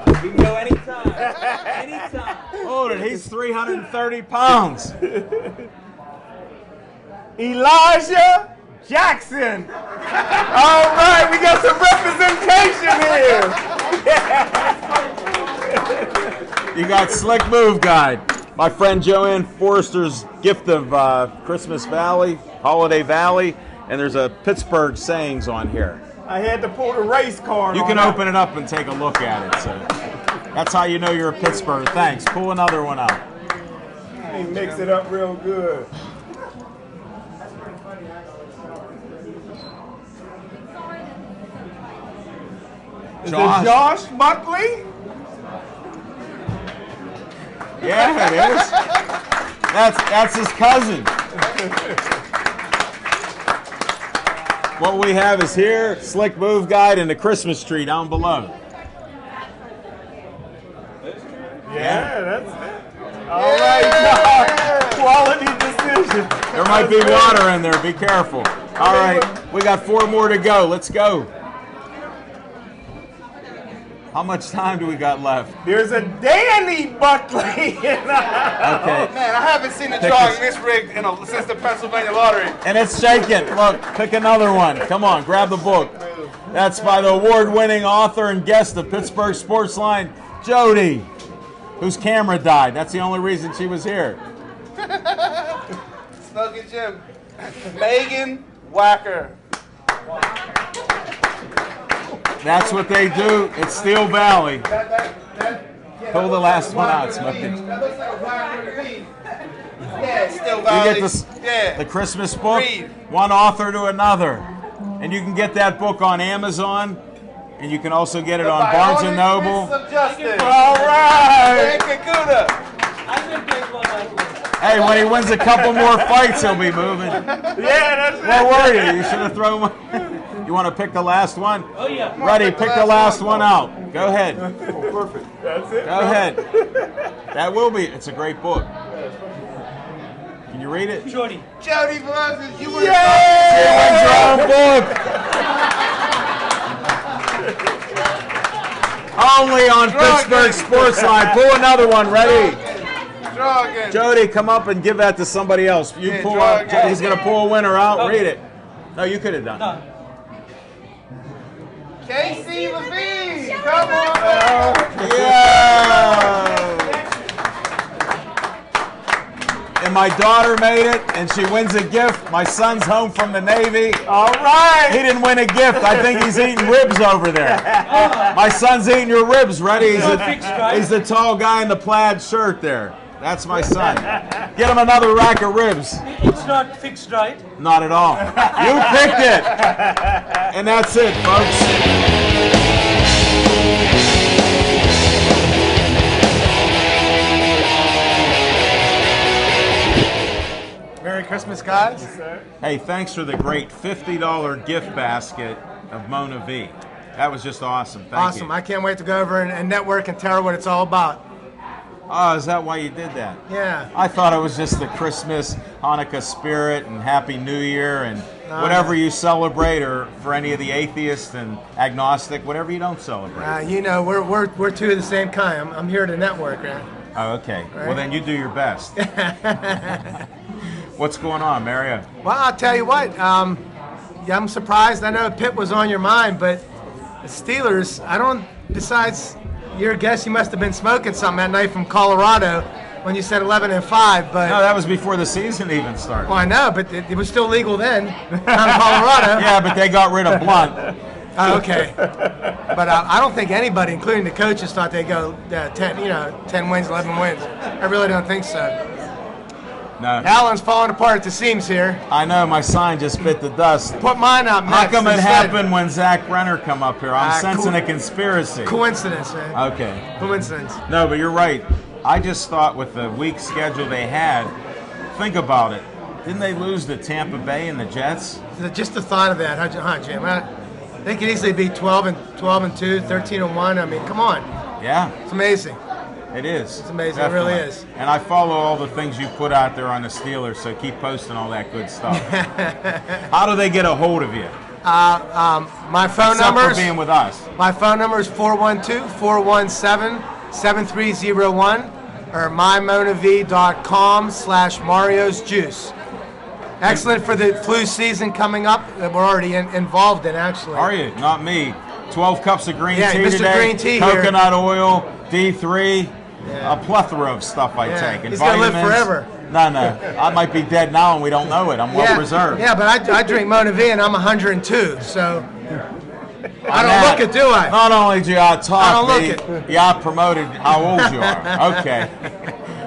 We can go anytime. Anytime. Hold it. He's 330 pounds. Elijah Jackson. All right, we got some representation here. You got Slick Move Guide. My friend Joanne Forrester's gift of Christmas Valley, Holiday Valley, and there's a Pittsburgh sayings on here. I had to pull the race card. You on can that. open it up and take a look at it. So that's how you know you're a Pittsburgh. Thanks. Pull another one out. Let me mix it up real good. Is it Josh Buckley? Yeah, it is. That's his cousin. What we have is here, Slick Move Guide, and the Christmas tree down below. Yeah, that's it. All right, Josh. Quality decision. There might be water in there. Be careful. All right, we got 4 more to go. Let's go. How much time do we got left? There's a Danny Buckley. Okay. Man, I haven't seen a Pick drawing this. this rigged since the Pennsylvania lottery. And it's shaking. Look, pick another one. Come on, grab the book. That's by the award-winning author and guest of Pittsburgh Sportsline, Jody, whose camera died. That's the only reason she was here. Snug and Jim. Megan Wacker. That's what they do at Steel Valley. Pull the last one out, Smokey. That looks like a Wacker to me. Yeah, Still You Valley. get this, Yeah. the Christmas book, Read. one author to another. And you can get that book on Amazon, and you can also get it on Barnes & Noble. Of Justice. All right. And Kakuda. I've been playing one like this. Hey, when he wins a couple more fights, he'll be moving. Yeah, that's it. What were you? You should have thrown one. You want to pick the last one? Oh, yeah. Ready, pick the last one out. Go ahead. Perfect. That's it. Go ahead. That will be. It's a great book. Can you read it? Jody. Jody versus you. When's your own book? Only on Pittsburgh Sportsline. Pull another one. Ready? Draw again. Jody, come up and give that to somebody else. You Yeah, pull draw up. again. He's going to pull a winner out. Okay. Read it. No, you could have done it. No. Casey Levine. Come on. Yeah! And my daughter made it, and she wins a gift. My son's home from the Navy. All right. He didn't win a gift. I think he's eating ribs over there. My son's eating your ribs, Ready? He's the tall guy in the plaid shirt there. That's my son. Get him another rack of ribs. It's not fixed, right? Not at all. You picked it. And that's it, folks. Merry Christmas, guys. Hey, thanks for the great $50 gift basket of Mona V. That was just awesome. Thank Awesome. you. I can't wait to go over and network and tell her what it's all about. Oh, is that why you did that? Yeah. I thought it was just the Christmas, Hanukkah spirit and Happy New Year and whatever you celebrate, or for any of the atheists and agnostic, whatever you don't celebrate. You know, we're two of the same kind. I'm here to network, right? Oh, okay. Well, then you do your best. What's going on, Mario? Well, I'll tell you what. Yeah, I'm surprised. I know Pitt was on your mind, but the Steelers, besides your guess, you must have been smoking something that night from Colorado when you said 11-5. But No, that was before the season even started. well, I know, but it was still legal then down in Colorado. Yeah, but they got rid of Blunt. Oh, okay. But I don't think anybody, including the coaches, thought they'd go 10 wins, 11 wins. I really don't think so. No. Alan's falling apart at the seams here. I know, my sign just bit the dust. Put mine up next. How come it instead. happened when Zach Brenner come up here? I'm sensing a conspiracy. Coincidence, man. Okay. Coincidence. No, but you're right. I just thought with the weak schedule they had, think about it. Didn't they lose to Tampa Bay and the Jets? Just the thought of that, huh, Jim? They could easily be 12-2, 13-1. I mean, come on. Yeah. It's amazing. It is. It's amazing. Definitely. It really is. And I follow all the things you put out there on the Steelers, so keep posting all that good stuff. How do they get a hold of you? My phone Except number for being with us. My phone number is 412-417-7301 or mymonav.com/Mario's Juice. Excellent for the flu season coming up that we're already involved in, actually. Are you? Not me. 12 cups of green tea Mr. today. Green Tea coconut oil, D3, a plethora of stuff I take. And he's going to live vitamins. forever. No. I might be dead now and we don't know it. I'm well preserved. Yeah, but I drink Mona V and I'm 102, so I don't that, look it, do I? Not only do you out-talk I don't me, look it. you out-promoted how old you are. Okay.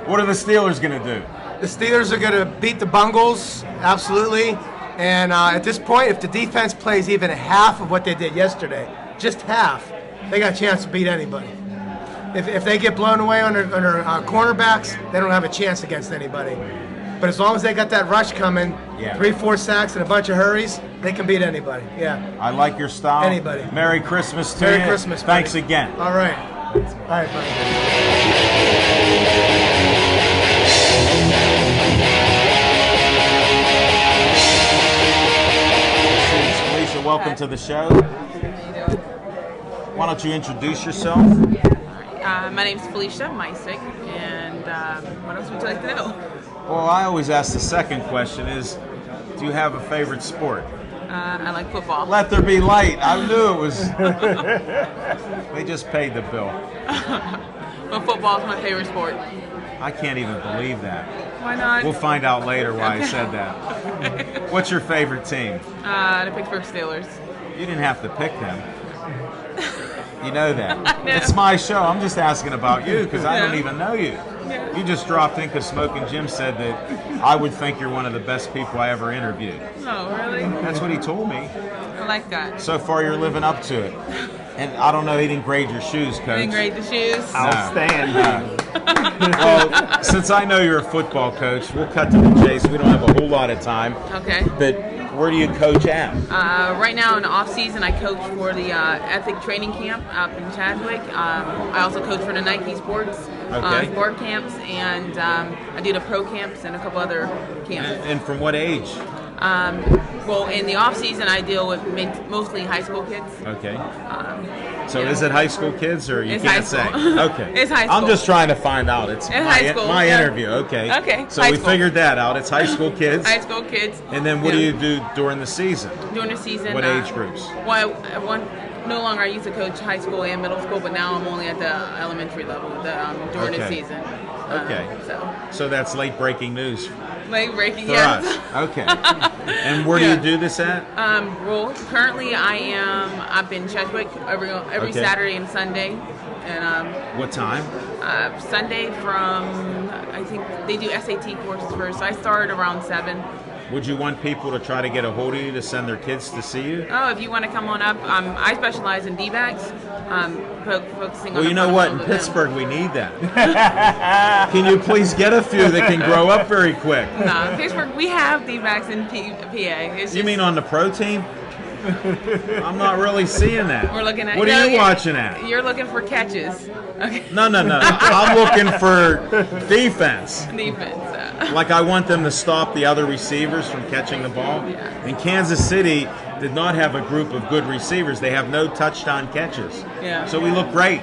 What are the Steelers going to do? The Steelers are going to beat the Bungles, absolutely. And at this point, if the defense plays even half of what they did yesterday, just half, they got a chance to beat anybody. If they get blown away on their cornerbacks, they don't have a chance against anybody. But as long as they got that rush coming, 3-4 sacks and a bunch of hurries, they can beat anybody. Yeah. I like your style. Anybody. Merry Christmas to you. Merry Christmas, buddy. Thanks again. All right. All right, buddy. Felicia, welcome to the show. Why don't you introduce yourself? My name's Felicia Meisick, and what else would you like to know? Well, I always ask the second question is, do you have a favorite sport? I like football. Let there be light. I knew it was. They just paid the bill. But football is my favorite sport. I can't even believe that. Why not? We'll find out later why I said that. What's your favorite team? The Pittsburgh Steelers. You didn't have to pick them. You know that. No. It's my show. I'm just asking about you because I don't Yeah. even know you. Yeah. You just dropped in because Smoking Jim said that I would think you're one of the best people I ever interviewed. Oh, really? That's what he told me. I like that. So far, you're living up to it. And I don't know, he didn't grade your shoes, Coach. Didn't grade the shoes. Outstanding. Well, since I know you're a football coach, we'll cut to the chase. We don't have a whole lot of time. Okay. But where do you coach at? Right now in the off season, I coach for the Ethic Training Camp up in Chadwick. I also coach for the Nike Sports sport camps, and I do the pro camps and a couple other camps. And from what age? Well, in the off season, I deal with mostly high school kids. Okay. So is it high school kids or you It's can't high say? school. Okay. It's high school. I'm just trying to find out. It's high school, my yeah. interview. Okay. Okay, So high we school. figured that out. It's high school kids. High school kids. And then what do you do during the season? During the season. What age groups? Well, no longer I used to coach high school and middle school, but now I'm only at the elementary level during the Okay. season. Okay. So that's late breaking news Late breaking, for yes. us. Okay. And where do you do this at? Well, currently I am up in Chadwick every Okay. Saturday and Sunday, and What time? Sunday from I think they do SAT courses first. So I started around 7. Would you want people to try to get a hold of you to send their kids to see you? Oh, if you want to come on up, I specialize in D-backs, focusing on. Well, you the know what? In fundamentals of them. Pittsburgh, we need that. Can you please get a few that can grow up very quick? No, in Pittsburgh, we have D-backs in PA. It's You just- mean on the pro team? I'm not really seeing that. We're looking at. What are you watching at? You're looking for catches. Okay. No. I'm looking for defense. Defense. like I want them to stop the other receivers from catching the ball. And Kansas City did not have a group of good receivers. They have no touchdown catches. Yeah. So we look great.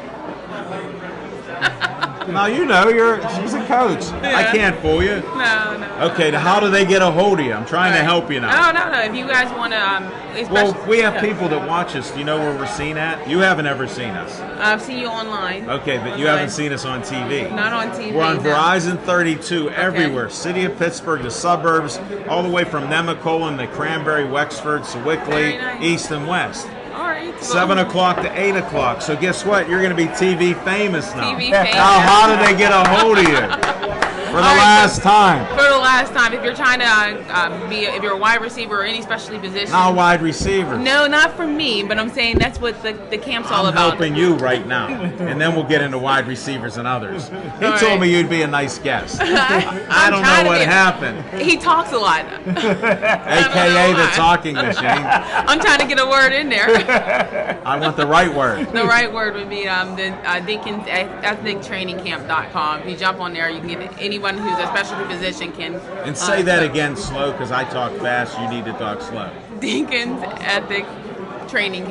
Now she's a coach. Yeah. I can't fool you. No. Okay, now how do they get a hold of you? I'm trying to help you now. No. If you guys want to, Well, we have people that watch us. Do you know where we're seen at? You haven't ever seen us. I've seen you online. Okay, but you haven't seen us on TV. Not on TV. We're on no. Verizon 32 everywhere. City of Pittsburgh, the suburbs, all the way from Nemacolin to Cranberry, Wexford, Sewickley, Very nice. east and west. All right. 7 o'clock to 8 o'clock. So guess what? You're going to be TV famous now. TV famous. Now, how do they get a hold of you? For the last time. For the last time, if you're trying to if you're a wide receiver or any specialty position. Not wide receiver. No, not for me, but I'm saying that's what the camp's all I'm about. helping you right now, and then we'll get into wide receivers and others. He All told right. me you'd be a nice guest. I don't know what happened. He talks a lot. AKA the talking machine. I'm trying to get a word in there. I want the right word. The right word would be the Dinkins Ethnic Training Camp.com. If you jump on there, you can get anyone who's a specialty position can. And say that again slow, because I talk fast. You need to talk slow. Dinkins Ethnic Training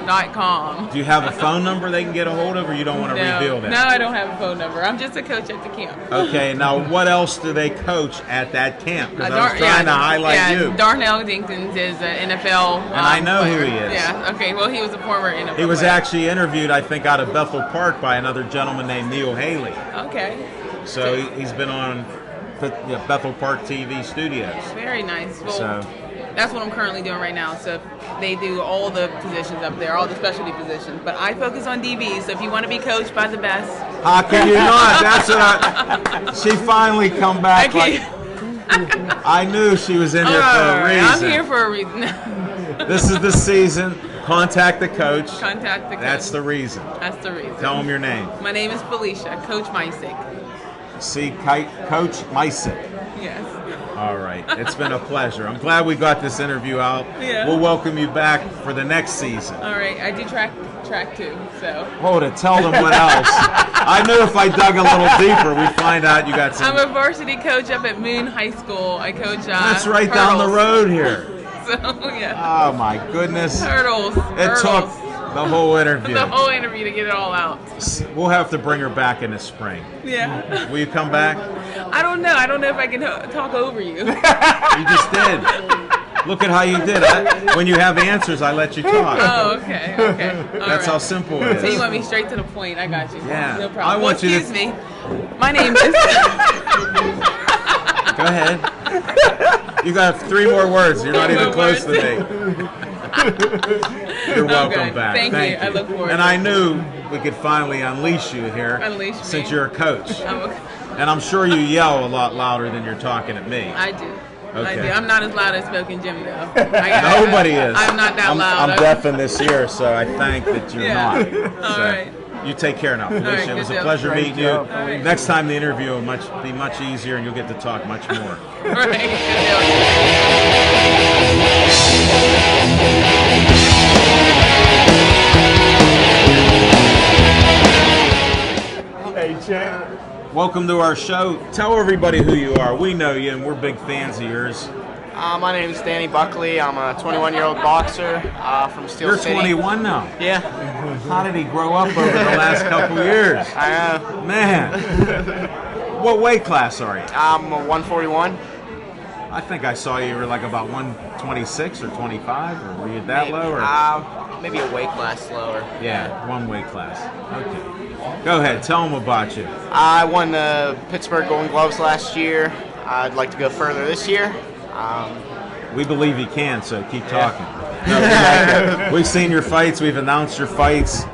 Camp.com. Do you have a phone number they can get a hold of, or you don't want to reveal that? No, I don't have a phone number. I'm just a coach at the camp. Okay, now what else do they coach at that camp? Because I was trying to highlight you. Darnell Dinkins is an NFL And I know player. who he is. Yeah, okay. Well, he was a former NFL He was player. actually interviewed, I think, out of Bethel Park by another gentleman named Neil Haley. Okay. So he's been on Bethel Park TV studios. Very nice. Well, So that's what I'm currently doing right now. So they do all the positions up there, all the specialty positions. But I focus on DB. So if you want to be coached by the best, how can you not? That's what she finally come back. I knew she was in here for a reason. I'm here for a reason. This is the season. Contact the coach. Contact the coach. That's the reason. That's the reason. Tell him your name. My name is Felicia, Coach Meisick. See, Coach Meisick. Yes. All right. It's been a pleasure. I'm glad we got this interview out. Yeah. We'll welcome you back for the next season. All right. I do track too. So. Hold it. Tell them what else. I knew if I dug a little deeper, we'd find out you got some. I'm a varsity coach up at Moon High School. I coach. That's right down the road here. So yeah. Oh my goodness. Hurdles. It took the whole interview. The whole interview to get it all out. We'll have to bring her back in the spring. Yeah. Will you come back? I don't know. I don't know if I can talk over you. You just did. Look at how you did it. When you have answers, I let you talk. Oh, okay. Okay. All That's how right. simple it is. So you want me straight to the point? I got you. Yeah. No problem. I want you to- excuse me. My name is. Go ahead. You got 3 more words. You're not even close to me. You're welcome Okay. back. Thank you. I look forward And to I it. knew we could finally unleash you here. Unleash me. Since you're a coach. I'm okay. And I'm sure you yell a lot louder than you're talking at me. I do. I Okay. do. I'm not as loud as Smoking Jim though. Nobody is. I'm not that loud. I'm deaf in this ear, so I thank that you're Yeah. not. All So, right. You take care now, Felicia. right, It was good a deal. pleasure Great meeting you. job. All right. Next time the interview will be much easier, and you'll get to talk much more. All right. Good deal. Hey, champ. Welcome to our show. Tell everybody who you are. We know you, and we're big fans of yours. My name is Danny Buckley. I'm a 21-year-old boxer from Steel You're City. 21 now. Yeah. How did he grow up over the last couple years? I know. Man. What weight class are you? I'm a 141. I think I saw you were like about 126 or 25, or were you that low? Or? Maybe a weight class lower. Yeah, 1 weight class. Okay. Go ahead, tell them about you. I won the Pittsburgh Golden Gloves last year. I'd like to go further this year. We believe you can, so keep talking. No, we like it. We've seen your fights. We've announced your fights.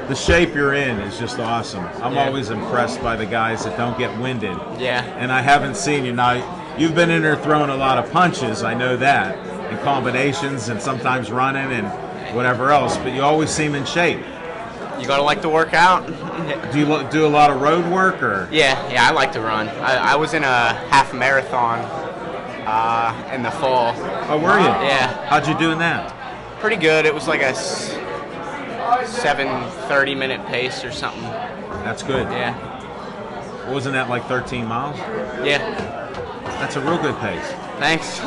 The shape you're in is just awesome. I'm Yeah. always impressed by the guys that don't get winded. Yeah. And I haven't seen you. Now, you've been in there throwing a lot of punches. I know that. And combinations and sometimes running and whatever else. But you always seem in shape. You gotta like to work out. Do you do a lot of road work or? Yeah, I like to run. I was in a half marathon in the fall. Oh, were you? Yeah. How'd you do in that? Pretty good. It was like a 7:30-minute pace or something. That's good. Yeah. Wasn't that like 13 miles? Yeah. That's a real good pace. Thanks.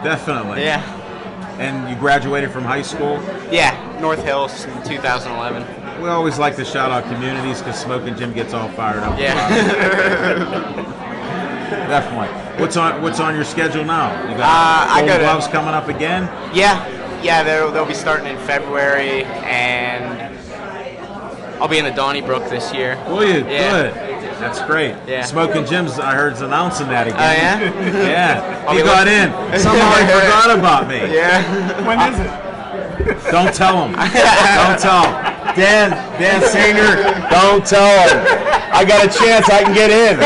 Definitely. Yeah. And you graduated from high school? Yeah, North Hills in 2011. We always like to shout out communities because Smoking Jim gets all fired up. Yeah. Definitely. What's on your schedule now? You got Golden Gloves coming up again? Yeah. They'll be starting in February, and I'll be in the Donnybrook this year. Will you? Yeah. Good. That's great. Yeah. Smoking Jim's, I heard, is announcing that again. Oh, yeah? Yeah. He got in. Somehow he forgot about me. Yeah. When is it? Don't tell him. Don't tell him. Dan Senior, don't tell him. I got a chance. I can get in.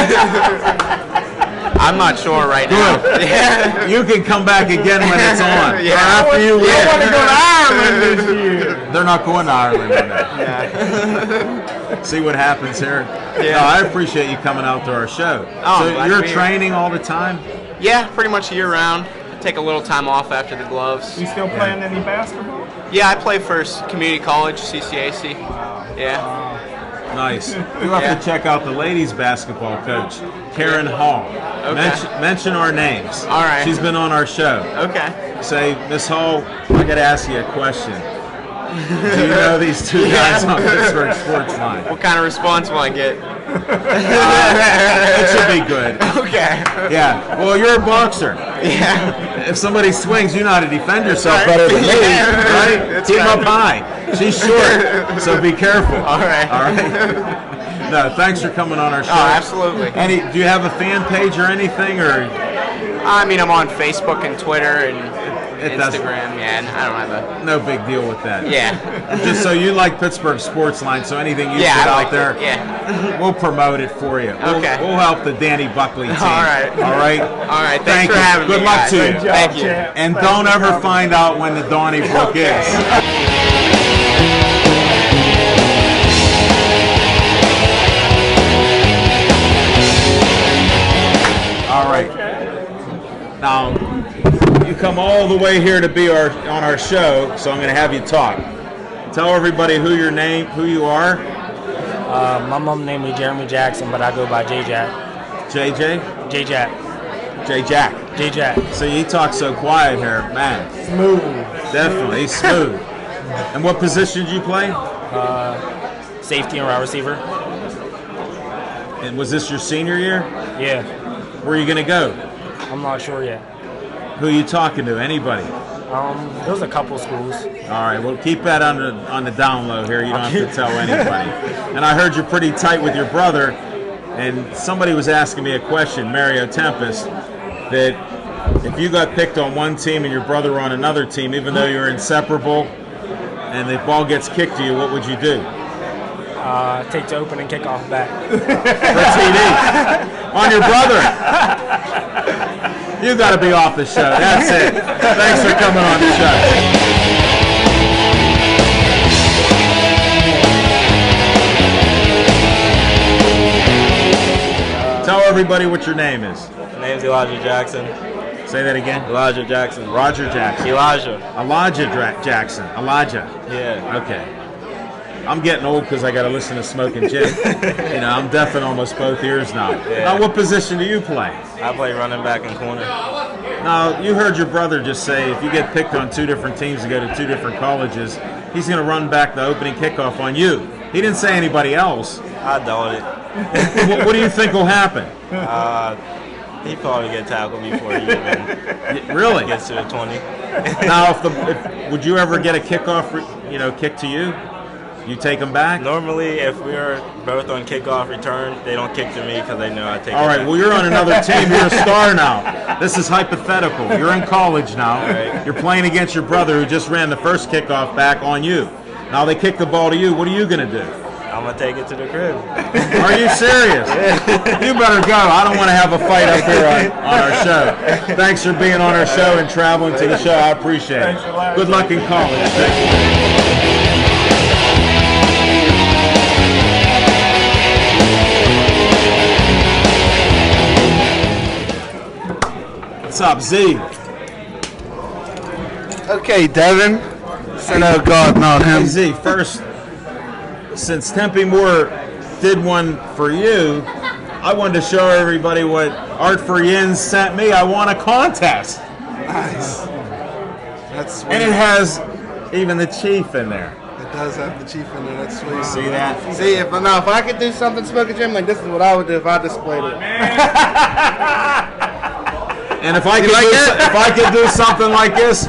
I'm not sure right now. Yeah. You can come back again when it's on. Yeah. After you win. I want to go to Ireland this year. They're not going to Ireland in that. Yeah. See what happens here. Yeah. No, I appreciate you coming out to our show. Oh, so glad you're to be here. training all the time? Yeah, pretty much year round. Take a little time off after the gloves. You still playing any basketball? Yeah, I play for community college, CCAC. Yeah. Nice. You have to check out the ladies basketball coach, Karen Hall. Okay. Mention our names. All right. She's been on our show. Okay. Say, Miss Hall, I got to ask you a question. Do you know these two guys on Pittsburgh Sports Line? What kind of response will I get? It should be good. Okay. Yeah. Well, you're a boxer. Yeah. If somebody swings, you know how to defend yourself Right. better than me, Yeah. right? That's Keep 'em right. up high. She's short, so be careful. All right. All right. No, thanks for coming on our show. Oh, absolutely. Do you have a fan page or anything, or? I mean, I'm on Facebook and Twitter and It doesn't- Instagram. Yeah, and I don't have a. No big deal with that. Yeah. Just so you like Pittsburgh Sports Line, so anything you Yeah, put I out like there, it. Yeah. we'll promote it for you. Okay. We'll help the Danny Buckley team. All right. All right. All right. Thank Thanks for you. having me. Good luck guys. to you. Thank you. And don't ever find out when the Donnybrook is. All right. Now, you come all the way here to be on our show, so I'm going to have you talk. Tell everybody who you are. My mom named me Jeremy Jackson, but I go by J-Jack. JJ? J-Jack. J-Jack. J-Jack. So you talk so quiet here, man. Smooth. Definitely, he's smooth. And what position did you play? Safety and wide receiver. And was this your senior year? Yeah. Where are you going to go? I'm not sure yet. Who are you talking to? Anybody? There was a couple schools. All right, well, keep that on the down low here. You don't have to tell anybody. And I heard you're pretty tight with your brother, and somebody was asking me a question, Mario Tempest, that if you got picked on one team and your brother on another team, even though you're inseparable, and the ball gets kicked to you, what would you do? Take the opening kickoff back. For TD. On your brother. You got to be off the show. That's it. Thanks for coming on the show. Tell everybody what your name is. My name's Elijah Jackson. Say that again. Elijah Jackson. Roger Jackson. Elijah. Jackson. Elijah. Yeah. Okay. I'm getting old because I got to listen to Smoking Jim. I'm deaf in almost both ears now. Yeah. Now, what position do you play? I play running back and corner. Now, you heard your brother just say if you get picked on two different teams to go to two different colleges, he's going to run back the opening kickoff on you. He didn't say anybody else. I doubt it. What do you think will happen? He probably get tackled before he even Really? gets to the 20. Now, would you ever get a kickoff, kick to you? You take them back? Normally, if we are both on kickoff return, they don't kick to me because they know I take All it right, back. well, you're on another team. You're a star now. This is hypothetical. You're in college now. right. You're playing against your brother who just ran the first kickoff back on you. Now they kick the ball to you. What are you going to do? I'm going to take it to the crib. Are you serious? You better go. I don't want to have a fight up here on our show. Thanks for being on our show and traveling to the show. I appreciate it. Good luck in college. Thank you. What's up, Z? Okay, Devin. Oh God, not him. Hey, Z, first, since Tempe Moore did one for you. I wanted to show everybody what Art for Yins sent me. I won a contest. Nice. That's sweet. And it has even the Chief in there. It does have the Chief in there. That's sweet. See that? See, if I could do something, Smoking Jim, like this is what I would do if I displayed it. And if I could do something like this,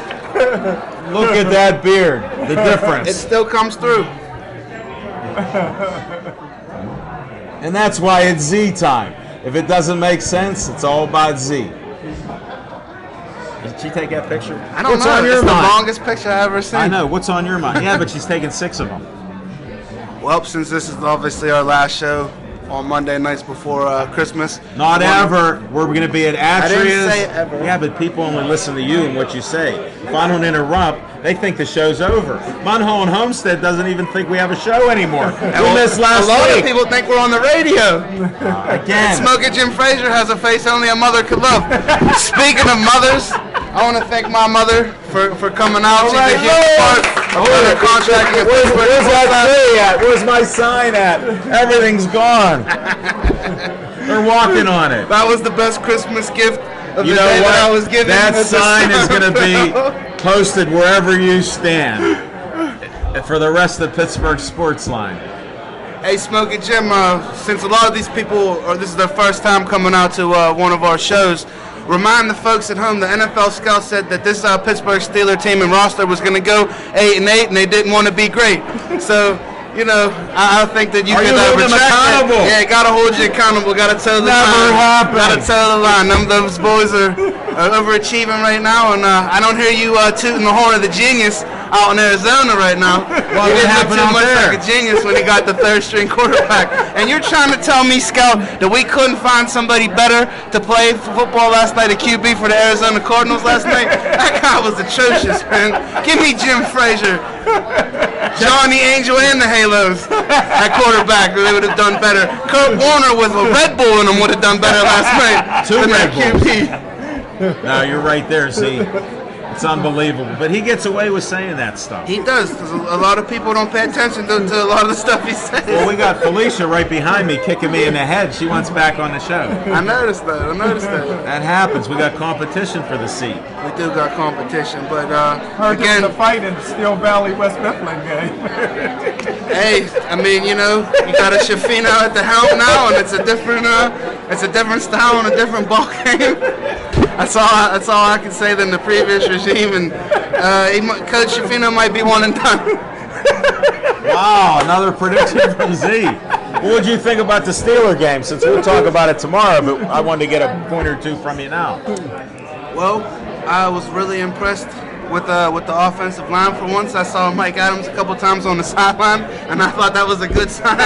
look at that beard. The difference. It still comes through. And that's why it's Z time. If it doesn't make sense, it's all about Z. Did she take that picture? I don't know. It's the longest picture I've ever seen. I know. What's on your mind? Yeah, but she's taken 6 of them. Well, since this is obviously our last show on Monday nights before Christmas. Not ever. We're going to be at Atria's. I didn't say ever. Yeah, but people only listen to you and what you say. If I don't interrupt, they think the show's over. Munhall and Homestead doesn't even think we have a show anymore. We missed last week. A lot of people think we're on the radio. Again. Smoking Jim Frazier has a face only a mother could love. Speaking of mothers, I want to thank my mother for coming out. She's a huge part of her contract. Where's that tree at? Where's my sign at? Everything's gone. They're walking on it. That was the best Christmas gift of You the know day what? that I was given. That sign is going to be posted wherever you stand for the rest of the Pittsburgh sports line. Hey, Smoking Jim, since a lot of these people, or this is their first time coming out to one of our shows, remind the folks at home, the NFL scout said that this Pittsburgh Steelers team and roster was going to go 8-8, and they didn't want to be great. So, you know, I think that you Are could you holding them accountable? Yeah, got to hold you accountable. Got to toe the line. Never happened. Got to toe the line. Those boys are overachieving right now, and I don't hear you tooting the horn of the genius out in Arizona right now. Well, you what didn't happened look too out much there? like a genius when he got the third-string quarterback. And you're trying to tell me, Scout, that we couldn't find somebody better to play football last night at QB for the Arizona Cardinals last night? That guy was atrocious, man. Give me Jim Frazier. Johnny Angel and the Halos at quarterback. They would have done better. Kurt Warner with a Red Bull in him would have done better last night. 2 than Red that Bulls. QB. No, you're right there, see. It's unbelievable. But he gets away with saying that stuff. He does, because a lot of people don't pay attention to a lot of the stuff he says. Well, we got Felicia right behind me kicking me in the head. She wants back on the show. I noticed that. That happens. We got competition for the seat. We do got competition, but Heard there again, was a fight in the Steel Valley West Mifflin game. hey, I mean, you know, you got a Shafino at the helm now, and it's a different style and a different ball game. That's all I can say than the previous regime, and Coach Shafino might be one and done. Wow, another prediction from Z. What would you think about the Steeler game? Since we'll talk about it tomorrow, but I wanted to get a point or two from you now. Well, I was really impressed with the offensive line. For once, I saw Mike Adams a couple times on the sideline, and I thought that was a good sign.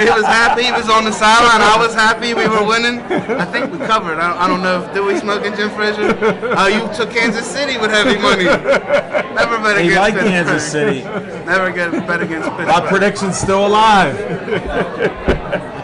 He was happy. He was on the sideline. I was happy. We were winning. I think we covered. I don't know. Did we smoke in Jim Frazier? You took Kansas City with heavy money. Never bet against He liked Pittsburgh. Kansas City. Never bet against Pittsburgh. My prediction's still alive.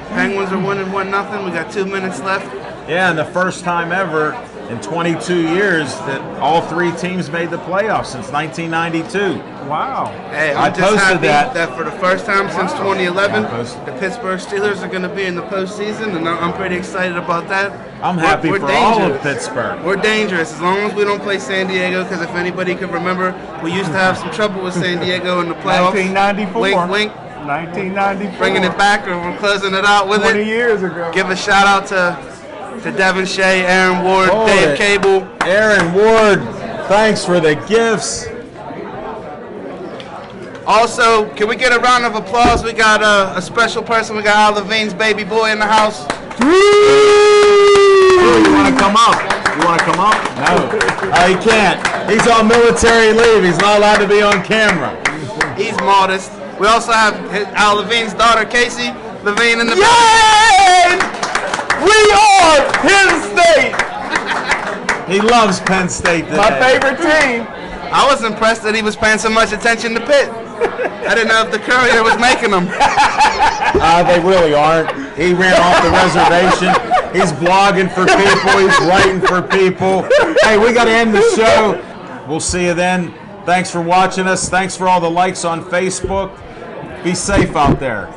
Penguins are winning 1-0. We got 2 minutes left. Yeah, and the first time ever in 22 years that all 3 teams made the playoffs since 1992. Wow. Hey, I I'm just posted happy that. that for the first time since 2011, I posted. the Pittsburgh Steelers are going to be in the postseason, and I'm pretty excited about that. I'm happy We're for all of dangerous. Pittsburgh. We're dangerous as long as we don't play San Diego, because if anybody could remember, we used to have some trouble with San Diego in the playoffs. 1994. Wink, wink. 1994. Bringing it back, or we're closing it out with 20 it. years ago. Give a shout out to Devin Shea, Aaron Ward, Hold Dave it. Cable. Aaron Ward, thanks for the gifts. Also, can we get a round of applause? We got a special person. We got Al Levine's baby boy in the house. You want to come up? You want to come up? No. He can't. He's on military leave. He's not allowed to be on camera. He's modest. We also have Al Levine's daughter, Casey Levine, in the Yay! We are Penn State. He loves Penn State today. My favorite team. I was impressed that he was paying so much attention to Pitt. I didn't know if the courier was making them. They really aren't. He ran off the reservation. He's blogging for people. He's writing for people. Hey, we got to end the show. We'll see you then. Thanks for watching us. Thanks for all the likes on Facebook. Be safe out there.